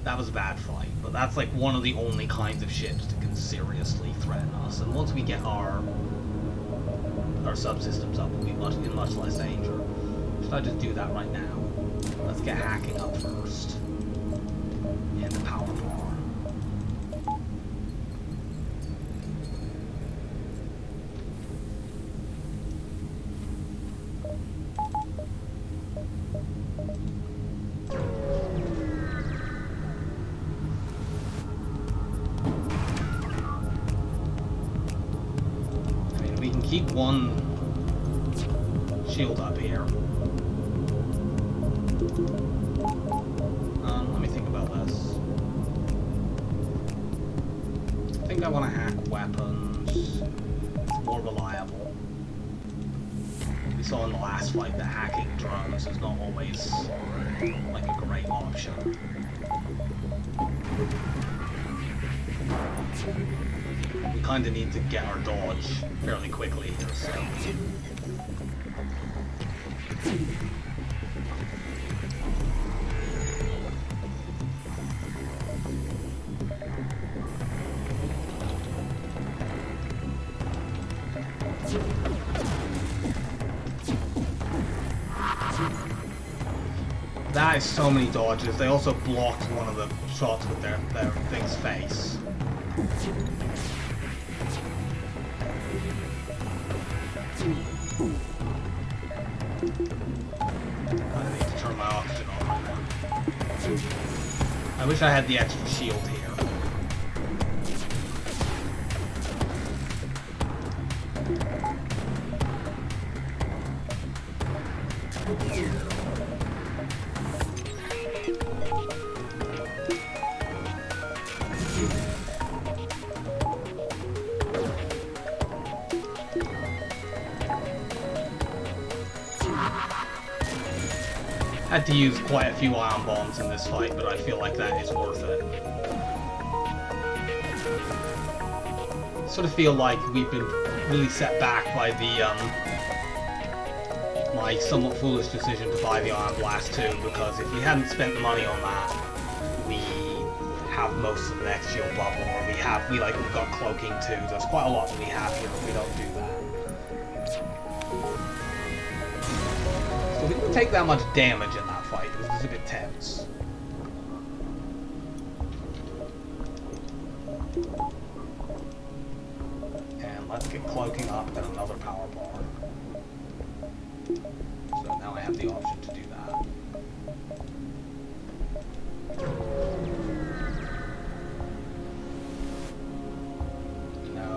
That was a bad fight, but that's like one of the only kinds of ships that can seriously threaten us. And once we get our subsystems up, we'll be in much less danger. Should I just do that right now? Let's get hacking up first. And the power bar. Keep one shield up here. Let me think about this. I think I want to hack weapons. It's more reliable. We saw in the last fight that hacking drones is not always like a great option. We kind of need to get our dodge fairly quickly here, so... That is so many dodges. They also blocked one of the shots with their thing's face. I need to turn my oxygen on right now. I wish I had the extra shield here. Had to use quite a few ion bombs in this fight, but I feel like that is worth it. I sort of feel like we've been really set back by the my somewhat foolish decision to buy the Ion Blast 2, because if we hadn't spent the money on that, we have most of the next shield bubble, or we've got cloaking too. There's quite a lot that we have here if we don't do that. So we didn't take that much damage in that fight. It was just a bit tense. And let's get cloaking up and another power bar. So now I have the option to do that. No.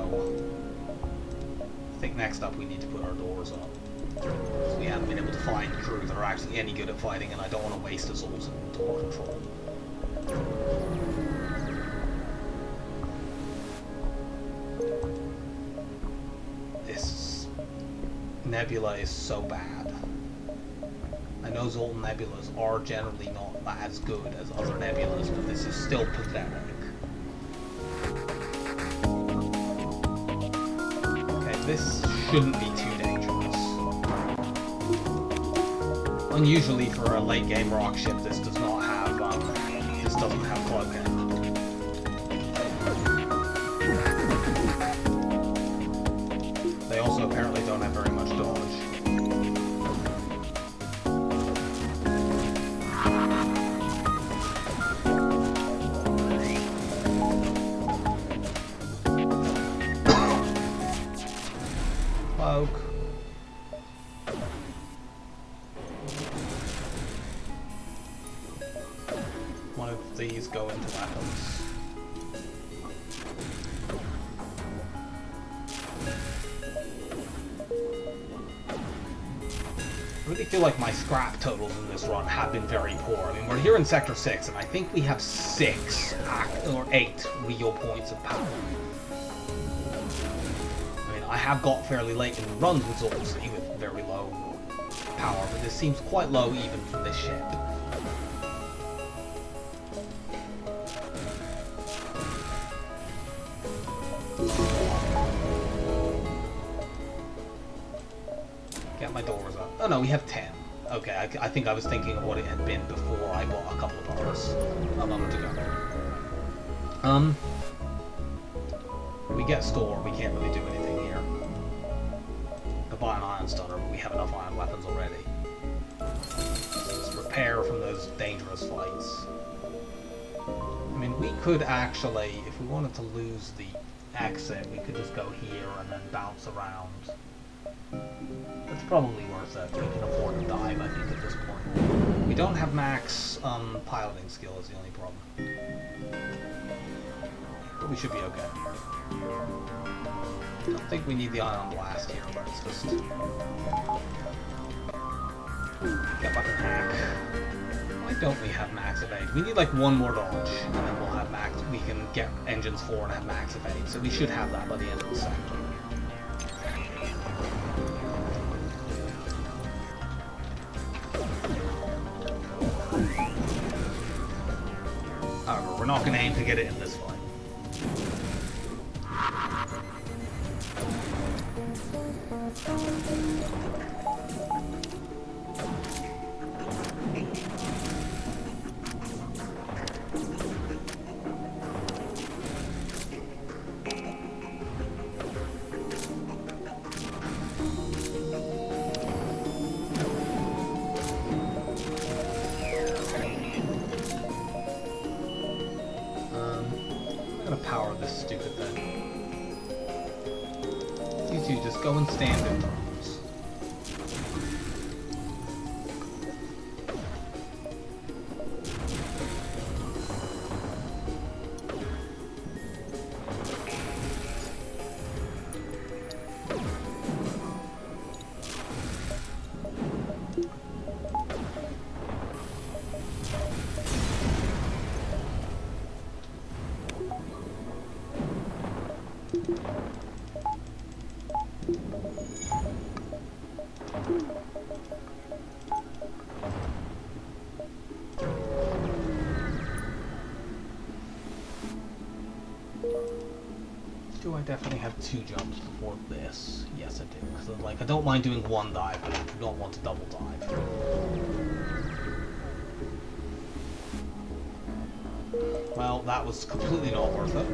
I think next up we need to put our doors up. So we haven't been able to find crew that are actually any good at fighting, and I don't want to waste a Zoltan door control. This nebula is so bad. I know Zoltan nebulas are generally not as good as other nebulas, but this is still pathetic. Okay, this shouldn't be too dangerous. Unusually for a late game rock ship, this does not have this doesn't have cloaking. They also apparently don't have very much dodge. Cloak. One of these go into weapons. I really feel like my scrap totals in this run have been very poor. I mean, we're here in Sector 6, and I think we have 6 or 8 real points of power. I mean, I have got fairly late in runs with Zoltan C with very low power, but this seems quite low even for this ship. Get my doors up. Oh no, we have 10. Okay, I think I was thinking of what it had been before I bought a couple of bars a moment ago. We get store, we can't really do anything here. Could buy an ion stunner, but we have enough ion weapons already. Let's repair from those dangerous fights. I mean, we could actually, if we wanted to lose the exit, we could just go here and then bounce around. It's probably worth it. We can afford to dive, I think, at this point. We don't have max piloting skill is the only problem. But we should be okay. I don't think we need the ion blast here, but it's just... Get back and hack. Why don't we have max evade? We need like one more dodge, and then we'll have max... We can get engines 4 and have max evade, so we should have that by the end of the sector. However, we're not going to aim to get it in this fight. power this stupid thing. You two just go and stand in thrones. Do I definitely have 2 jumps before this? Yes, I do. So, like, I don't mind doing 1 dive, but I do not want to double dive. Well, that was completely not worth it.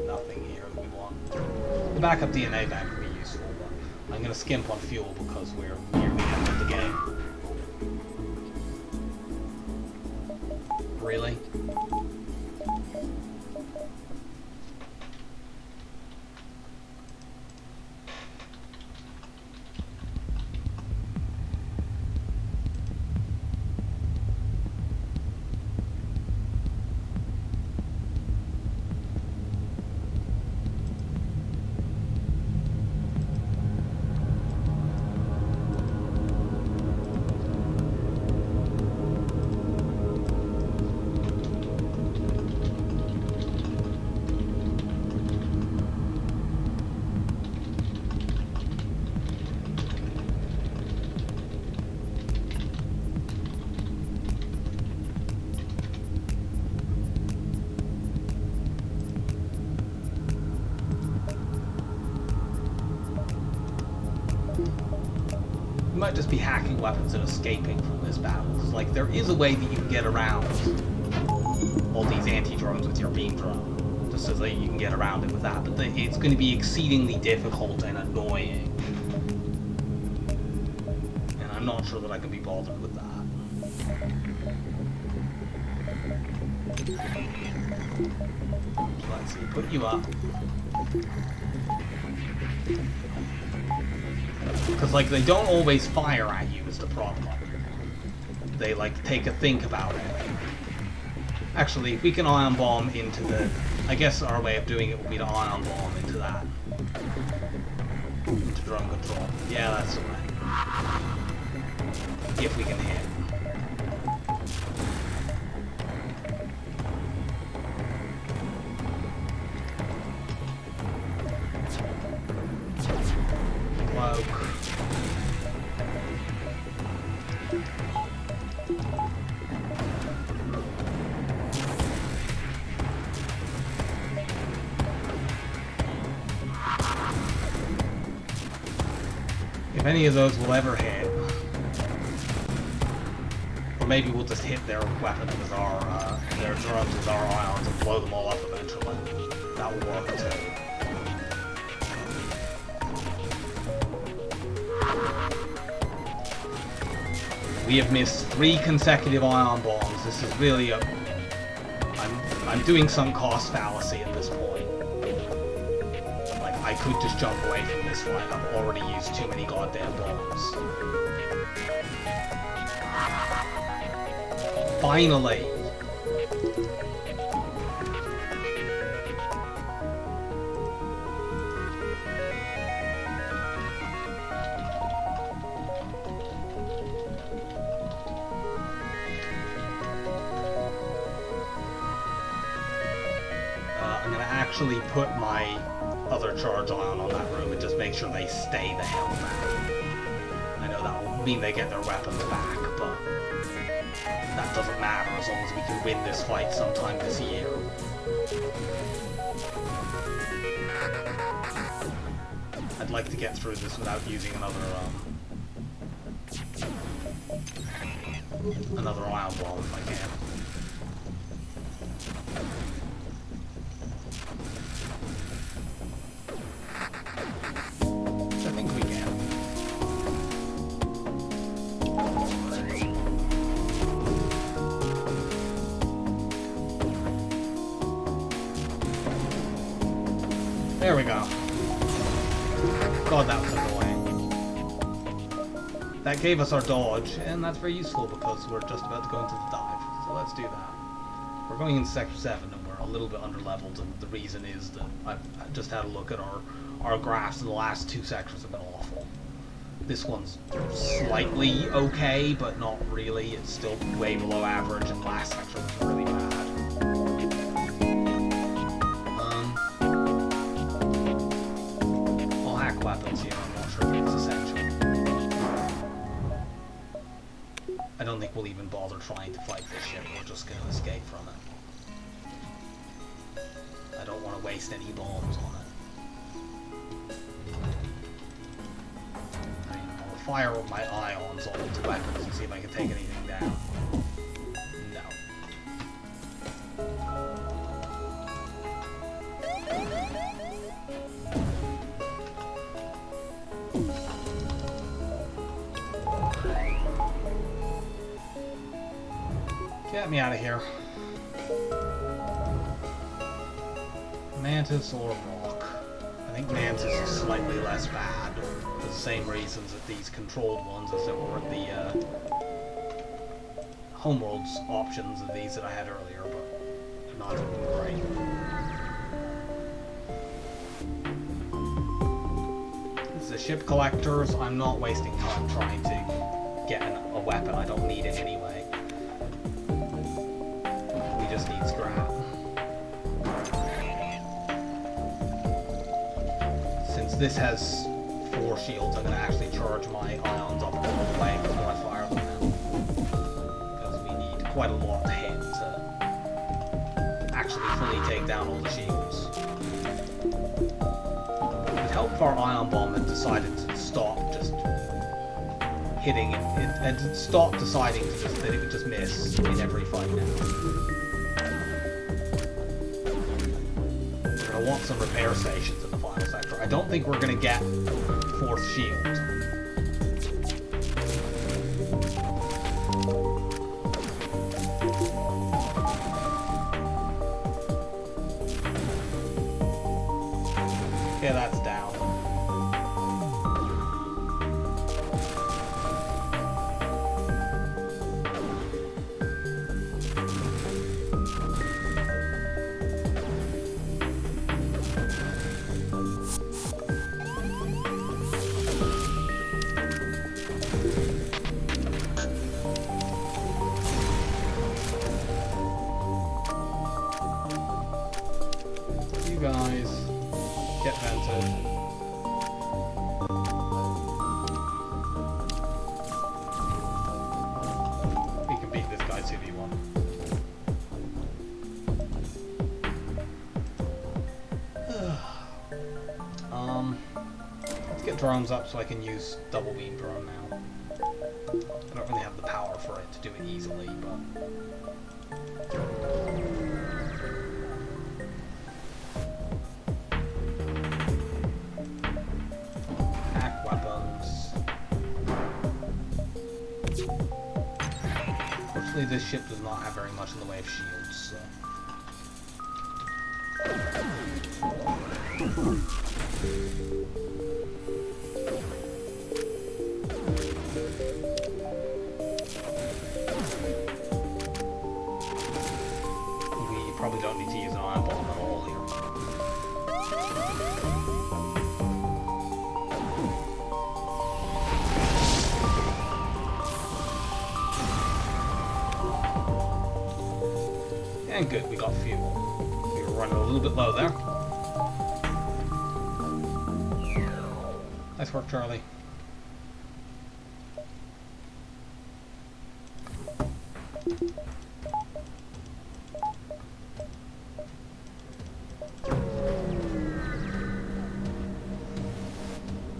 Nothing here that we want. The backup DNA bank would be useful, but I'm going to skimp on fuel because we're near the end of the game. Really? You might just be hacking weapons and escaping from this battle. Because, like, there is a way that you can get around all these anti-drones with your beam drone. Just as you can get around it with that, but it's going to be exceedingly difficult and annoying. And I'm not sure that I can be bothered with that. So let's see, put you up. Because, like, they don't always fire at you is the problem. They, like, take a think about it. Actually, if we can ion bomb into the... I guess our way of doing it would be to ion bomb into that. Into drone control. Yeah, that's the way. If we can hit. Cloak. If any of those will ever hit, or maybe we'll just hit their weapons with our, their drones with our ions and blow them all up eventually. That will work too. We have missed 3 consecutive ion bombs. This is really a... I'm doing some cost fallacy at this point. Like, I could just jump away from this fight. I've already used too many goddamn bombs. Finally! I'm gonna actually put my other charge ion on that room and just make sure they stay the hell back. I know that will mean they get their weapons back, but that doesn't matter as long as we can win this fight sometime this year. I'd like to get through this without using another ion ball if I can. We can. that gave us our dodge, and that's very useful because we're just about to go into the dive. So let's do that. We're going into Sector 7, and we're a little bit under-leveled, and the reason is that I've just had a look at our graphs, and the last 2 sectors have been awful. This one's slightly okay, but not really. It's still way below average, and last sector was really bad. I'll hack weapons here, I'm not sure if it's essential. I don't think we'll even bother trying to fight this ship, we're just going to escape from it. I don't want to waste any bombs on it. Fire with my ions all into weapons and see if I can take anything down. No. Get me out of here. Mantis or rock? I think Mantis is slightly less bad. For the same reasons that these controlled ones as there were the homeworlds options of these that I had earlier, but not great. This is a ship collectors. I'm not wasting time trying to get a weapon. I don't need it anyway. We just need scrap. Since this has 4 shields, I'm going to actually charge my ions up all the way before I fire them now. Because we need quite a lot to hit to actually fully take down all the shields. It would help if our ion bomb had decided to stop just hitting it, and stop deciding to just that it would just miss in every fight now. We're going to want some repair stations in the final sector. I don't think we're going to get 4th shield. Okay, that's down. Guys, get vented. We can beat this guy 2v1. Let's get drones up so I can use double beam drone now. I don't really have the power for it to do it easily, but this ship does not have very much in the way of shields, so. We probably don't need to use an ion bomb at all here. And good, we got fuel. We were running a little bit low there. Nice work, Charlie.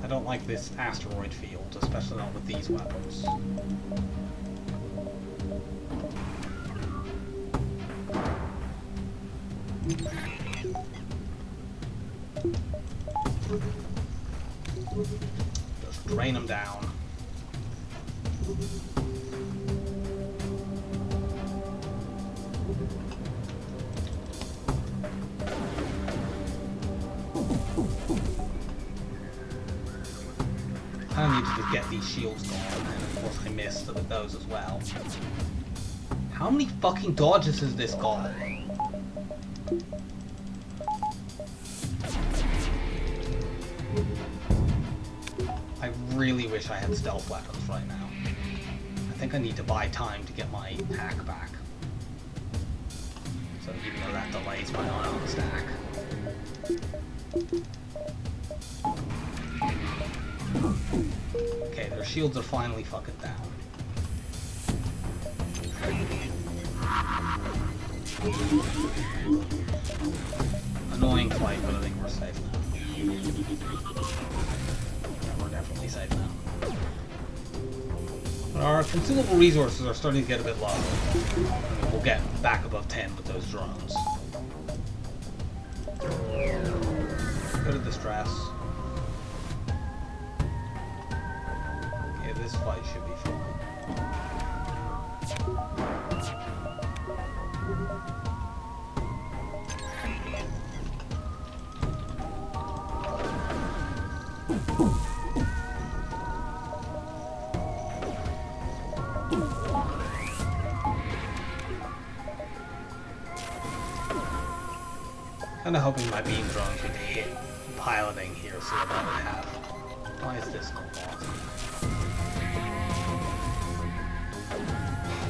I don't like this asteroid field, especially not with these weapons. Just drain them down. kind of needed to get these shields going, and of course I missed with those as well. How many fucking dodges has this got? I really wish I had stealth weapons right now. I think I need to buy time to get my hack back. So even though that delays my ion stack. Okay, their shields are finally fucking down. Annoying fight, but I think we're safe now. Yeah, we're definitely safe now. But our consumable resources are starting to get a bit low. I mean, we'll get back above 10 with those drones. Go to distress. Okay, this fight should be fun. Kinda hoping my beam drones would hit piloting here so that I would have... Why is this not lost?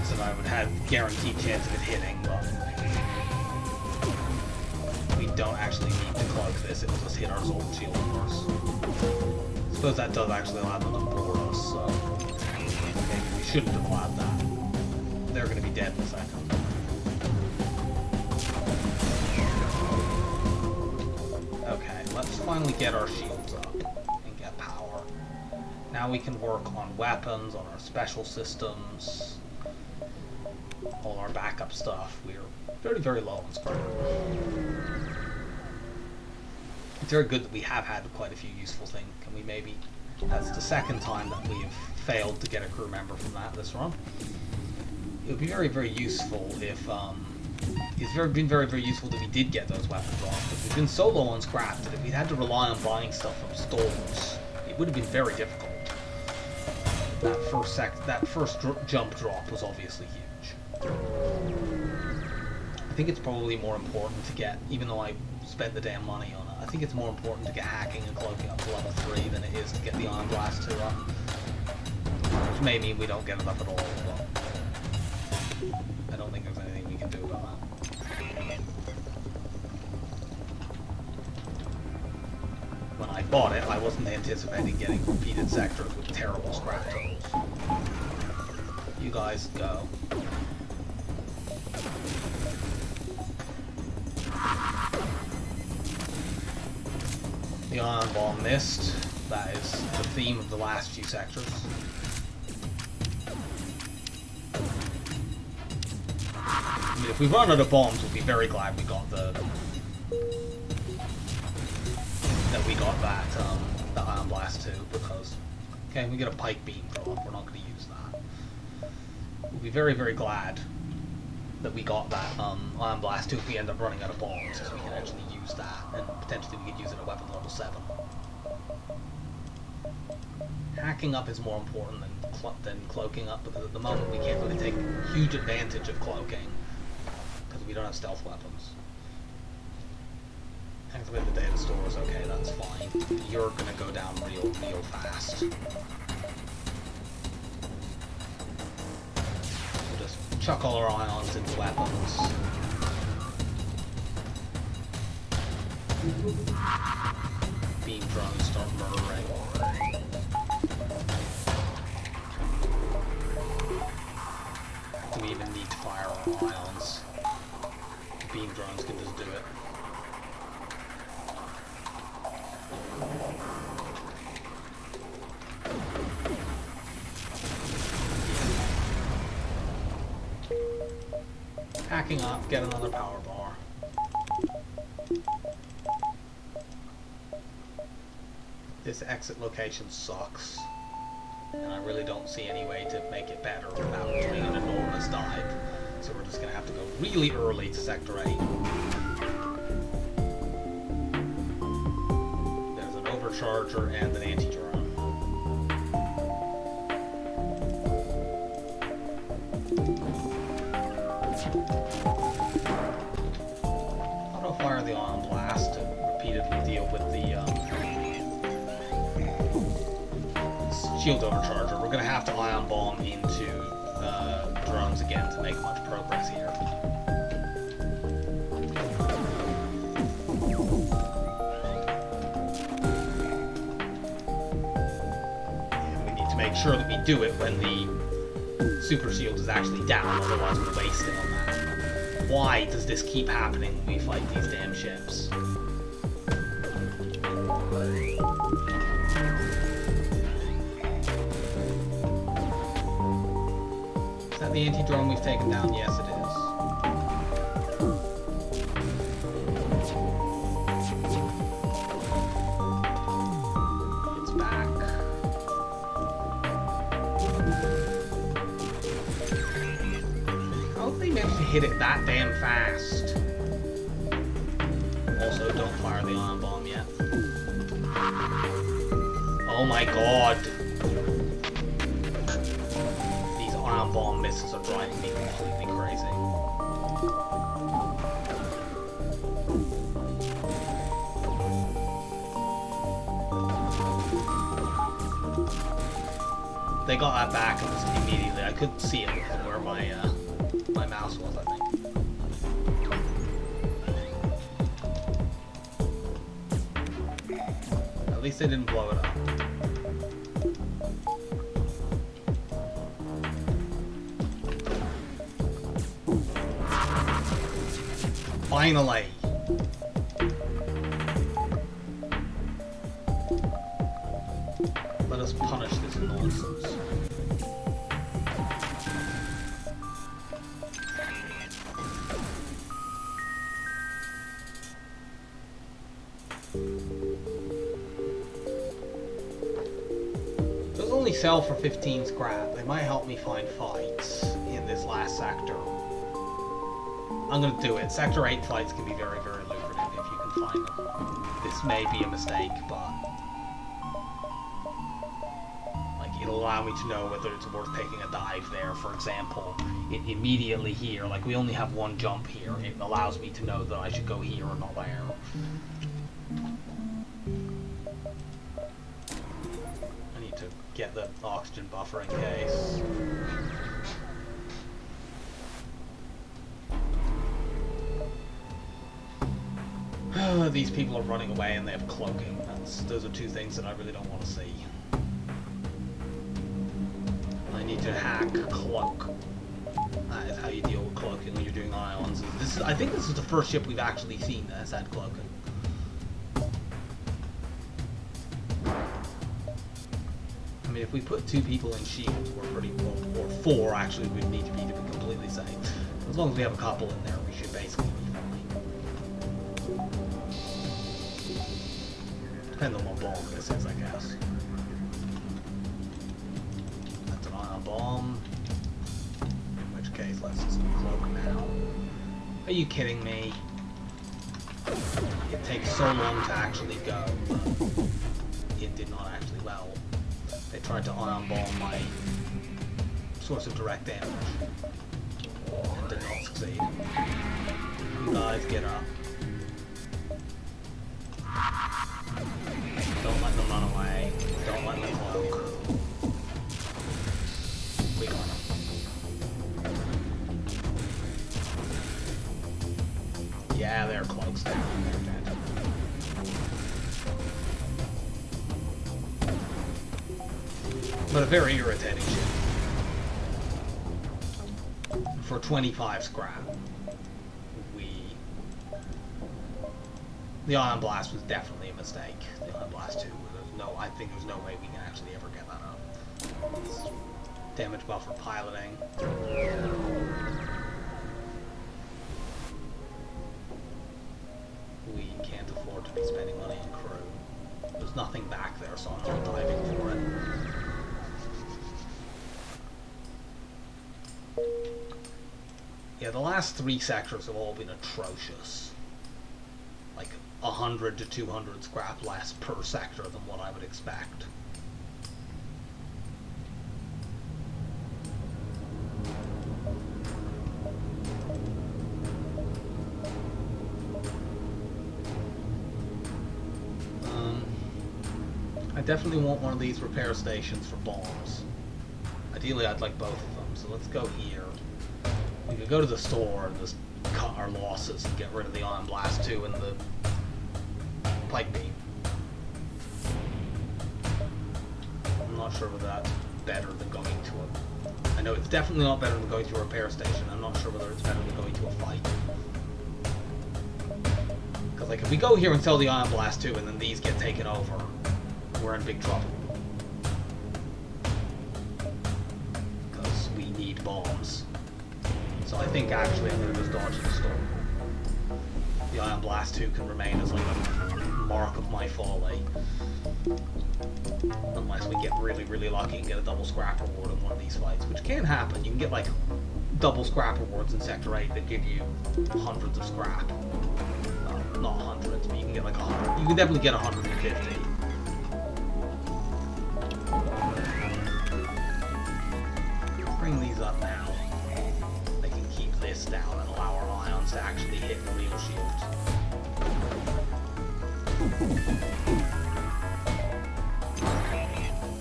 So that I would have guaranteed chance of it hitting, but... we don't actually need to cloak this, it will just hit our Zoltan shield first. I suppose that does actually allow them to bore us, so... maybe we shouldn't have allowed that. They're gonna be dead in a second. Let's finally get our shields up and get power. Now we can work on weapons, on our special systems, all our backup stuff. We're very, very low on scrap. It's very good that we have had quite a few useful things. Can we maybe... That's the second time that we've failed to get a crew member from this run. It would be very, very useful if... It's been very, very useful that we did get those weapons off, because we've been so low on scrap that if we had to rely on buying stuff from stores, it would have been very difficult. That first jump drop was obviously huge. I think it's probably more important to get, even though I spent the damn money on it, I think it's more important to get hacking and cloaking up to level 3 than it is to get the Ion Blast 2 up. Which may mean we don't get it up at all, but I don't think there's anything we can do about that. When I bought it, I wasn't anticipating getting repeated sectors with terrible scrap totals. You guys go. The ion bomb missed. That is the theme of the last few sectors. I mean, if we run out of bombs, we'll be very glad we got that Ion Blast 2, because, okay, we get a pike beam drop, we're not going to use that. We'll be very, very glad that we got that Ion Blast 2 if we end up running out of bombs, because we can actually use that, and potentially we could use it at weapon level 7. Hacking up is more important than cloaking up, because at the moment we can't really take huge advantage of cloaking, because we don't have stealth weapons. Activate the data stores, okay, that's fine. You're gonna go down real fast. We'll just chuck all our ions into weapons. Beam drones start murdering. Do we even need to fire our ions? The beam drones can just do it. Hacking up, get another power bar. This exit location sucks, and I really don't see any way to make it better without doing an enormous dive. So we're just gonna have to go really early to Sector 8. There's an overcharger and an anti-drone. shield overcharger. We're going to have to ion bomb into drones again to make much progress here. And we need to make sure that we do it when the super shield is actually down, otherwise we're wasting on that. Why does this keep happening when we fight these damn ships? Is that the anti-drone we've taken down? Yes, it is. It's back. How did they manage to hit it that damn fast? Also, don't fire the ion bomb yet. Oh my god! These ion bomb missiles are driving me completely crazy. They got that back and just immediately, I couldn't see it because of where my mouse was, I think. At least they didn't blow it up. Finally! Let us punish this nonsense. Those only sell for 15 scrap. They might help me find fights in this last sector. I'm gonna do it. Sector 8 fights can be very, very lucrative if you can find them. This may be a mistake, but like it'll allow me to know whether it's worth taking a dive there. For example, immediately here, like we only have one jump here. It allows me to know that I should go here or not there. I need to get the oxygen buffer in case. These people are running away and they have cloaking. Those are two things that I really don't want to see. I need to hack cloak. That is how you deal with cloaking when you're doing ions. I think this is the first ship we've actually seen that has had cloaking. I mean, if we put 2 people in shields, we're pretty well, or 4 actually would need to be completely safe. As long as we have a couple in there, we should basically be fine. Depends on what bomb this is, I guess. That's an ion bomb. In which case, let's just cloak now. Are you kidding me? It takes so long to actually go. It did not actually, well, they tried to ion bomb my source of direct damage. And did not succeed. You guys get up. Don't let them run away. Don't let them cloak. We got them. Yeah, they're cloaks now. They're dead. But a very irritating ship. For 25 scrap. The Ion Blast was definitely a mistake. The Ion Blast 2, I think there's no way we can actually ever get that up. It's damage buffer piloting. We can't afford to be spending money on crew. There's nothing back there, so I'm not diving for it. Yeah, the last 3 sectors have all been atrocious. Like 100 to 200 scrap less per sector than what I would expect. I definitely want one of these repair stations for bombs. Ideally, I'd like both of them, so let's go here. We could go to the store and just cut our losses and get rid of the Ion Blast 2 and the Pike Beam. I'm not sure whether that's better than going to a... I know it's definitely not better than going to a repair station. I'm not sure whether it's better than going to a fight. Because, like, if we go here and sell the Ion Blast 2 and then these get taken over, we're in big trouble. Because we need bombs. So I think, actually, I'm going to just dodge the store. The Ion Blast 2 can remain as, like, a mark of my folly. Unless we get really, really lucky and get a double scrap reward in one of these fights, which can happen. You can get, like, double scrap rewards in Sector 8 that give you hundreds of scrap. Not hundreds, but you can get, like, 100. You can definitely get 150. Bring these up now. They can keep this down and allow our ions to actually hit the real shields.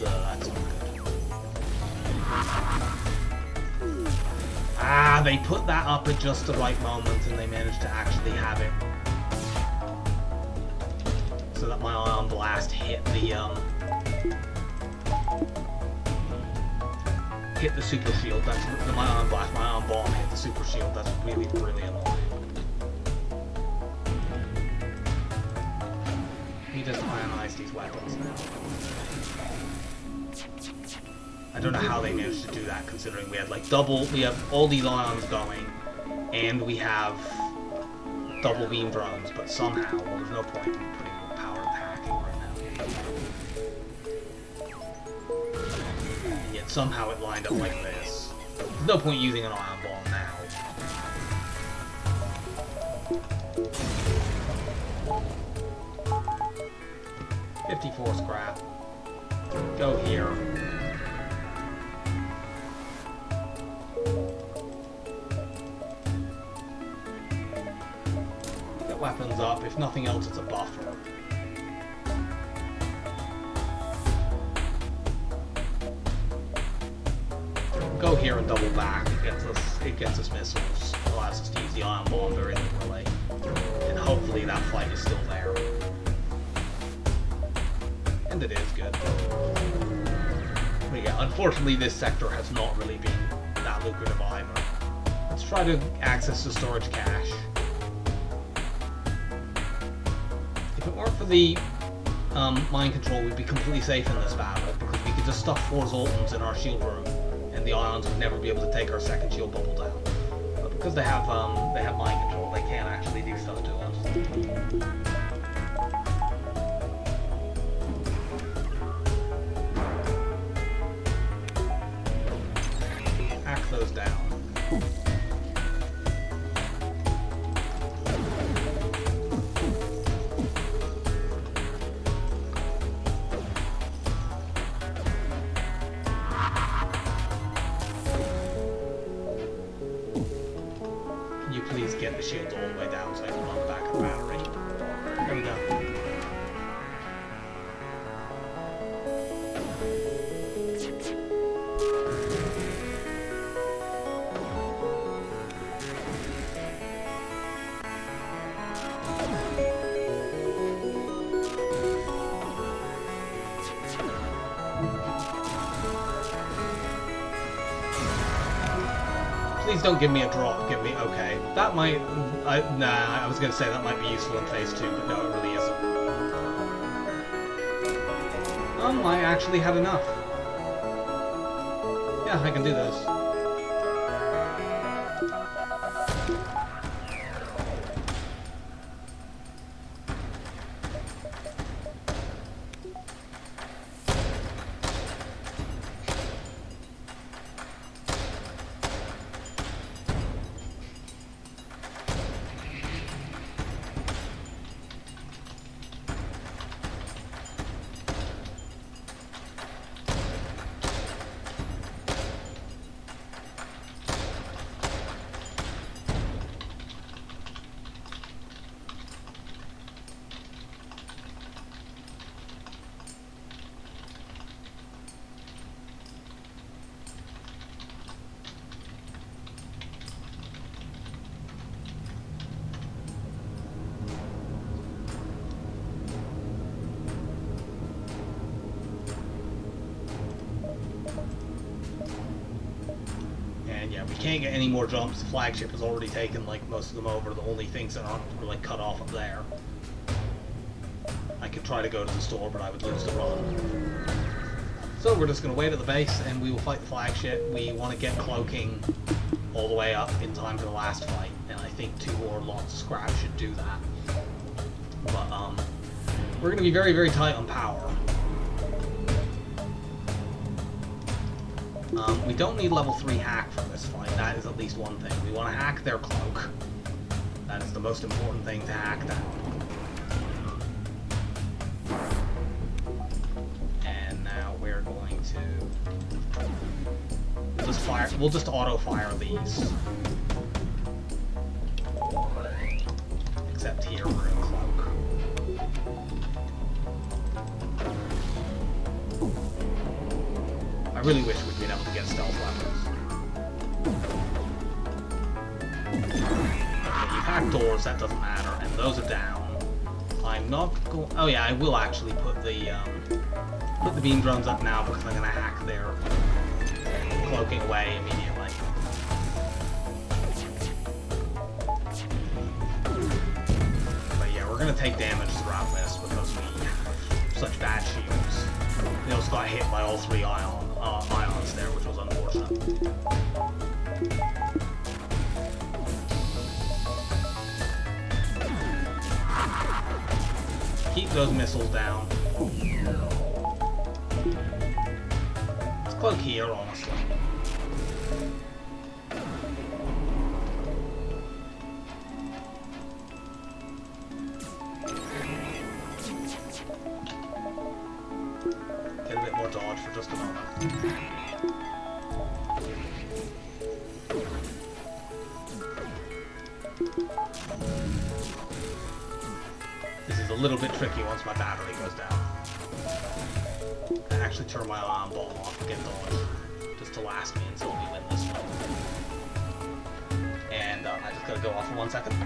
That's not good. Ah, they put that up at just the right moment and they managed to actually have it. So that my Ion Blast hit the super shield. That's my Ion Blast, my Ion Bomb hit the super shield. That's really, really annoying. He just ionize these weapons now. I don't know how they managed to do that, considering we had like we have all these ions going, and we have double beam drones, but somehow, well, there's no point in putting more power into hacking right now. And yet somehow it lined up like this. There's no point using an ion bomb now. 54 scrap. Go here. Get weapons up. If nothing else, it's a buffer. Go here and double back. It gets us missiles. Allows us to use the ion bomb very liberally. And hopefully that flight is still there. And it is good. But yeah, unfortunately this sector has not really been that lucrative either. Let's try to access the storage cache. If it weren't for the mind control, we'd be completely safe in this battle, because we could just stuff 4 Zoltans in our shield room, and the ions would never be able to take our second shield bubble down. But because they have mind control, they can actually do stuff to us. Those down. Can you please get the shield all the way down so I can run back a battery? There we go. Please don't give me a drop, okay. That might, nah, I was gonna say that might be useful in phase 2, but no, it really isn't. I actually had enough. Yeah, I can do this. Yeah, we can't get any more jumps. The flagship has already taken like most of them over. The only things that aren't are like cut off up there. I could try to go to the store, but I would lose the run. So we're just going to wait at the base, and we will fight the flagship. We want to get cloaking all the way up in time for the last fight, and I think 2 or lots of scrap should do that. But we're going to be very, very tight on power. We don't need level 3 hack for this fight. That is at least one thing. We want to hack their cloak. That is the most important thing to hack down. And now we're going to just fire. We'll just auto fire these. Except here we're in cloak. I really wish we'd been able to get stealth weapons. Okay, you hack doors, that doesn't matter, and those are down. I'm not going. Oh yeah, I will actually put the beam drones up now because I'm going to hack their cloaking away immediately. But yeah, we're going to take damage throughout this because we have such bad shields. We also got hit by all 3 ions there, which was unfortunate. Keep those missiles down. Let's cloak here, honestly. Get a bit more dodge for just a moment. This is a little bit tricky once my battery goes down. I actually turn my ion ball off and get dodge, just to last me until we win this one. And I just gotta go off for 1 second.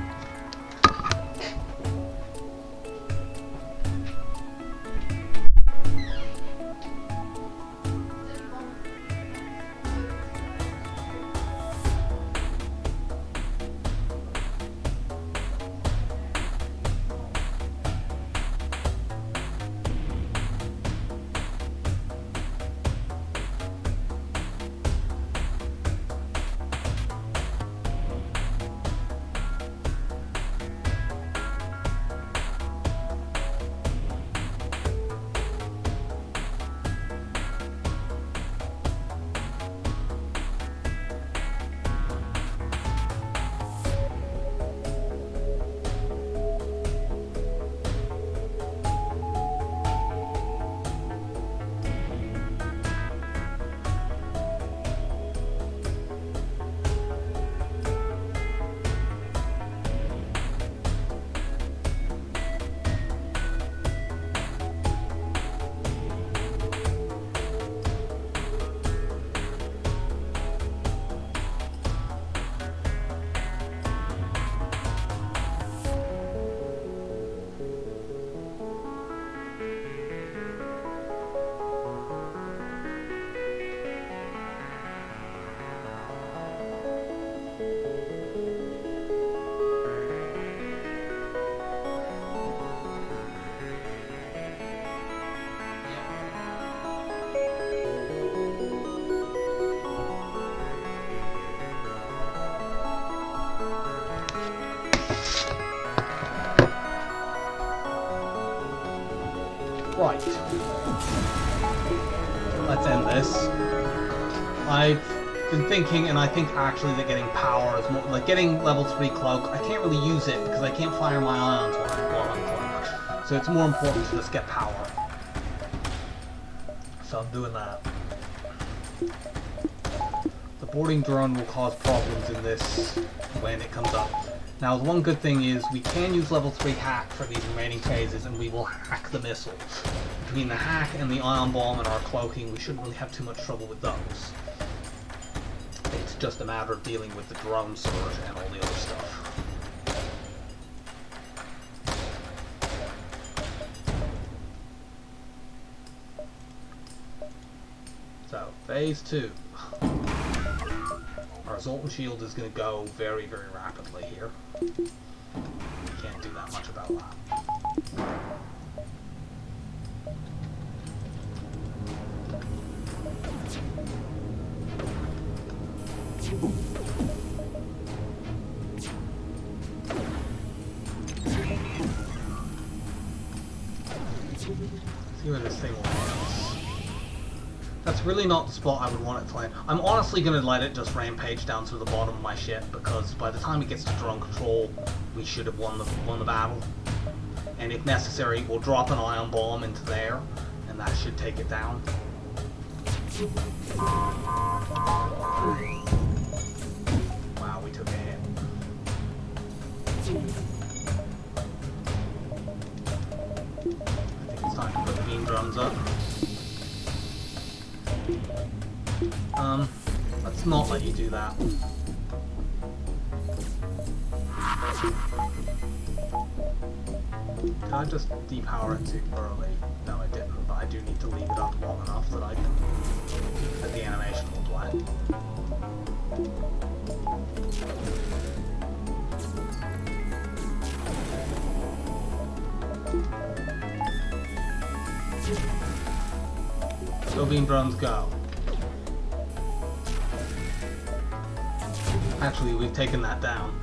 Right. Let's end this. I've been thinking, and I think actually that getting power is more like getting level 3 cloak. I can't really use it because I can't fire my ions while I'm cloak. So it's more important to just get power. So I'm doing that. The boarding drone will cause problems in this when it comes up. Now, the one good thing is we can use level 3 hack for these remaining phases, and we will hack the missiles. Between the hack and the ion bomb and our cloaking, we shouldn't really have too much trouble with those. It's just a matter of dealing with the drone surge and all the other stuff. So, phase 2. Our Zoltan shield is going to go very, very rapidly here. Can't do that much about that. See where this thing will land us. That's really not the spot I would want it to land. I'm honestly going to let it just rampage down to the bottom of my ship, because by the time it gets to drone control, we should have won the battle. And if necessary, we'll drop an ion bomb into there, and that should take it down. Wow, we took a hit. I think it's time to put the beam drones up. Let's not let you do that. Did I just depower it too early? No, I didn't, but I do need to leave it up long enough that that the animation will play. So beam drones go. Actually, we've taken that down.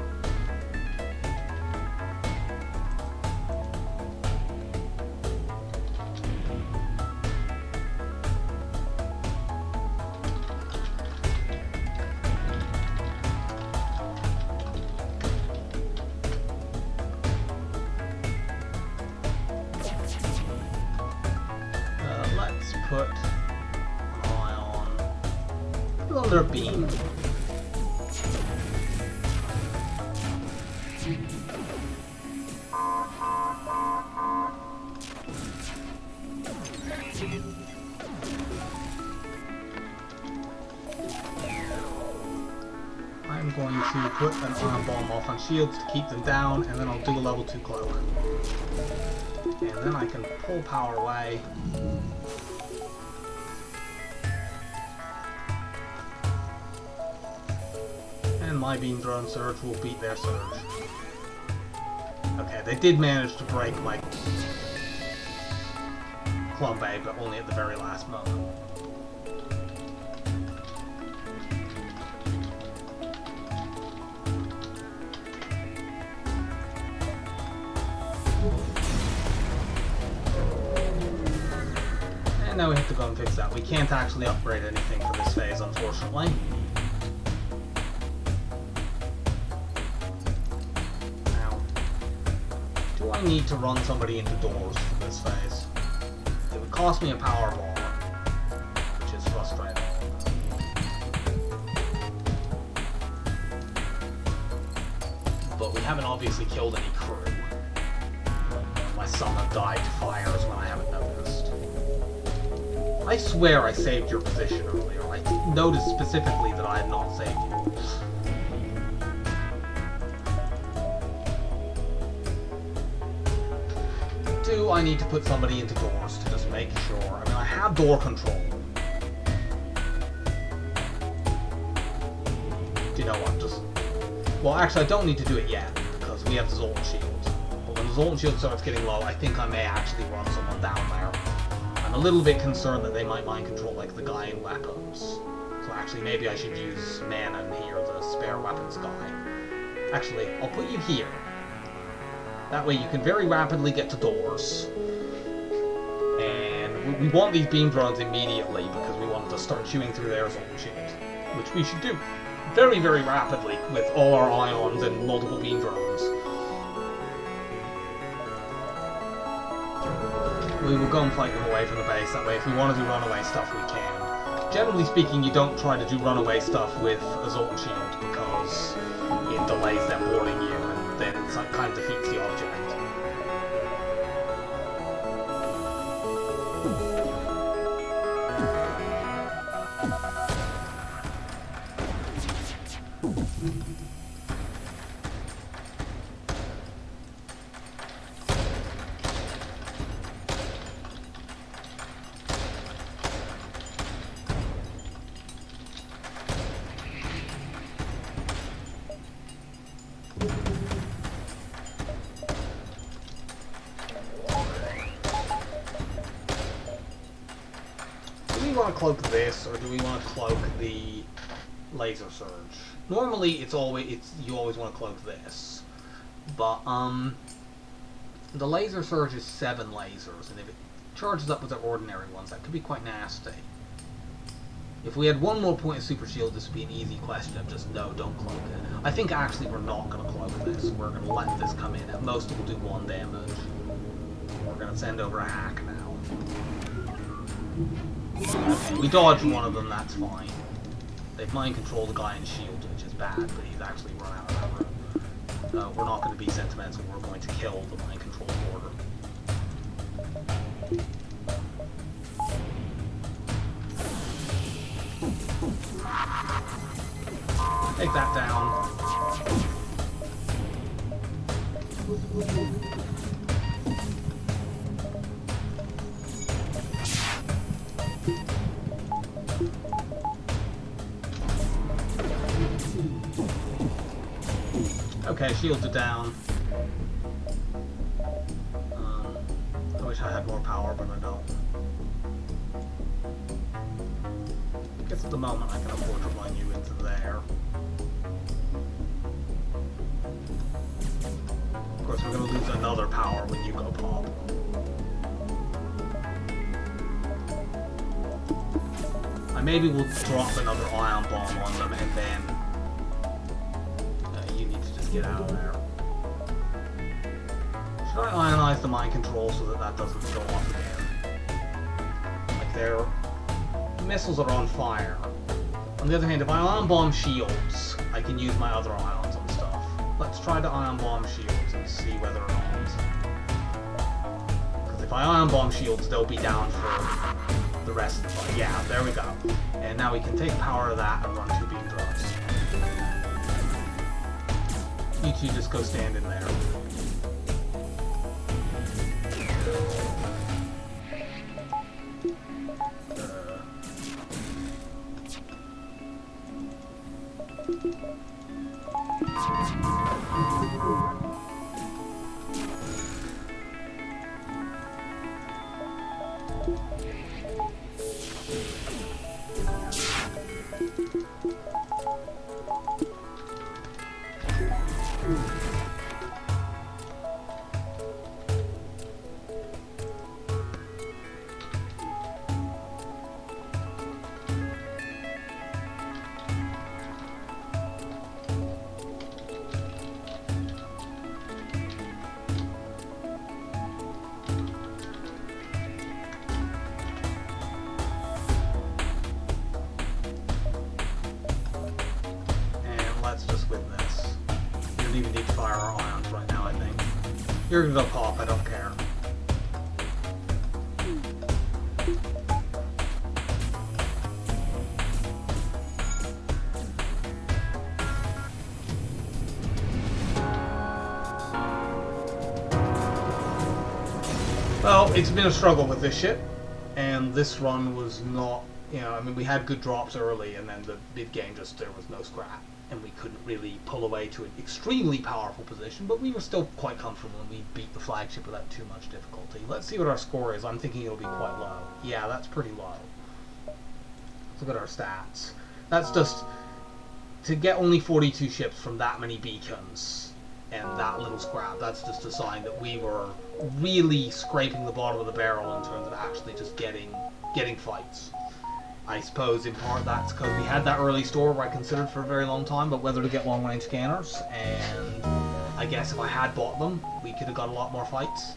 Let's put an eye on another beam. I'm going to put an ion bomb off on shields to keep them down, and then I'll do a level 2 cloak. And then I can pull power away. And my beam drone surge will beat their surge. Okay, they did manage to break my clone bay, but only at the very last moment. And now we have to go and fix that. We can't actually upgrade anything for this phase, unfortunately. Now, do I need to run somebody into doors for this phase? It would cost me a power ball, which is frustrating. But we haven't obviously killed any crew. My son have died to fires when I haven't noticed. I swear I saved your position earlier. I noticed specifically that I had not saved you. Do I need to put somebody into doors to just make sure? I mean, I have door control. Do you know what? Just... Well, actually, I don't need to do it yet, because we have the Zoltan shield. But when the Zoltan shield starts getting low, I think I may actually run someone down there. I'm a little bit concerned that they might mind control, like, the guy in weapons. So actually, maybe I should use Manon here, the spare weapons guy. Actually, I'll put you here. That way you can very rapidly get to doors. And we want these beam drones immediately, because we want to start chewing through their Zoltan shield. Which we should do very, very rapidly with all our ions and multiple beam drones. We will go and fight them away from the base. That way, if we want to do runaway stuff, we can. Generally speaking, you don't try to do runaway stuff with a Zoltan shield, because it delays them boarding you, and then it kind of defeats the object. to cloak this, or do we want to cloak the laser surge? Normally, you always want to cloak this, but the laser surge is 7 lasers, and if it charges up with the ordinary ones, that could be quite nasty. If we had one more point of super shield, this would be an easy question of just no, don't cloak it. I think actually we're not going to cloak this. We're going to let this come in. At most, it will do 1 damage. We're going to send over a hack now. Okay, we dodged one of them. That's fine. They've mind controlled the guy in shield, which is bad, but he's actually run out of that room. We're not going to be sentimental. We're going to kill the mind controlled border. Take that down. Okay, shields are down. I wish I had more power, but I don't. I guess at the moment I can afford to run you into there. Of course, we're going to lose another power when you go pop. Maybe we'll drop another ion bomb on them, and then you need to just get out of there. Should I ionize the mind control so that that doesn't go off again? Like their missiles are on fire. On the other hand, if I ion bomb shields, I can use my other ions and stuff. Let's try to ion bomb shields and see whether or not. Because if I ion bomb shields, they'll be down for the rest of the fight. Yeah, there we go. And now we can take power of that and run 2 beam drops. You two just go stand in there. Let's just win this. We don't even need to fire our ions right now, I think. You're gonna go pop, I don't care. Well, it's been a struggle with this ship, and this run was not, you know, I mean, we had good drops early, and then the mid-game just, there was no scrap. And we couldn't really pull away to an extremely powerful position, but we were still quite comfortable and we beat the flagship without too much difficulty. Let's see what our score is. I'm thinking it'll be quite low. Yeah, that's pretty low. Let's look at our stats. That's just, to get only 42 ships from that many beacons and that little scrap, that's just a sign that we were really scraping the bottom of the barrel in terms of actually just getting fights. I suppose in part that's because we had that early store where I considered for a very long time about whether to get long-range scanners, and I guess if I had bought them, we could have got a lot more fights.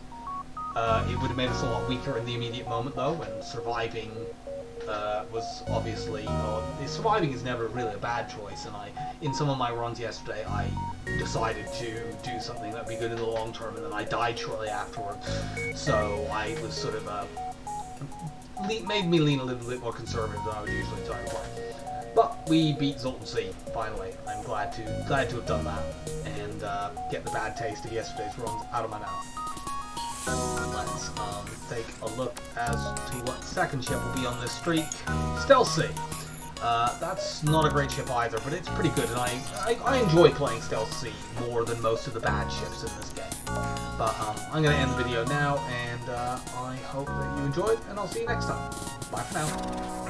It would have made us a lot weaker in the immediate moment though, and surviving was obviously, surviving is never really a bad choice, and in some of my runs yesterday, I decided to do something that would be good in the long term, and then I died shortly afterwards, so I was sort of made me lean a little bit more conservative than I would usually try to play. But we beat Zoltan C, finally. I'm glad to have done that, and get the bad taste of yesterday's runs out of my mouth. Let's take a look as to what second ship will be on this streak. Stealth C. That's not a great ship either, but it's pretty good, and I enjoy playing Stealth C more than most of the bad ships in this game. But I'm going to end the video now, and I hope that you enjoyed, and I'll see you next time. Bye for now.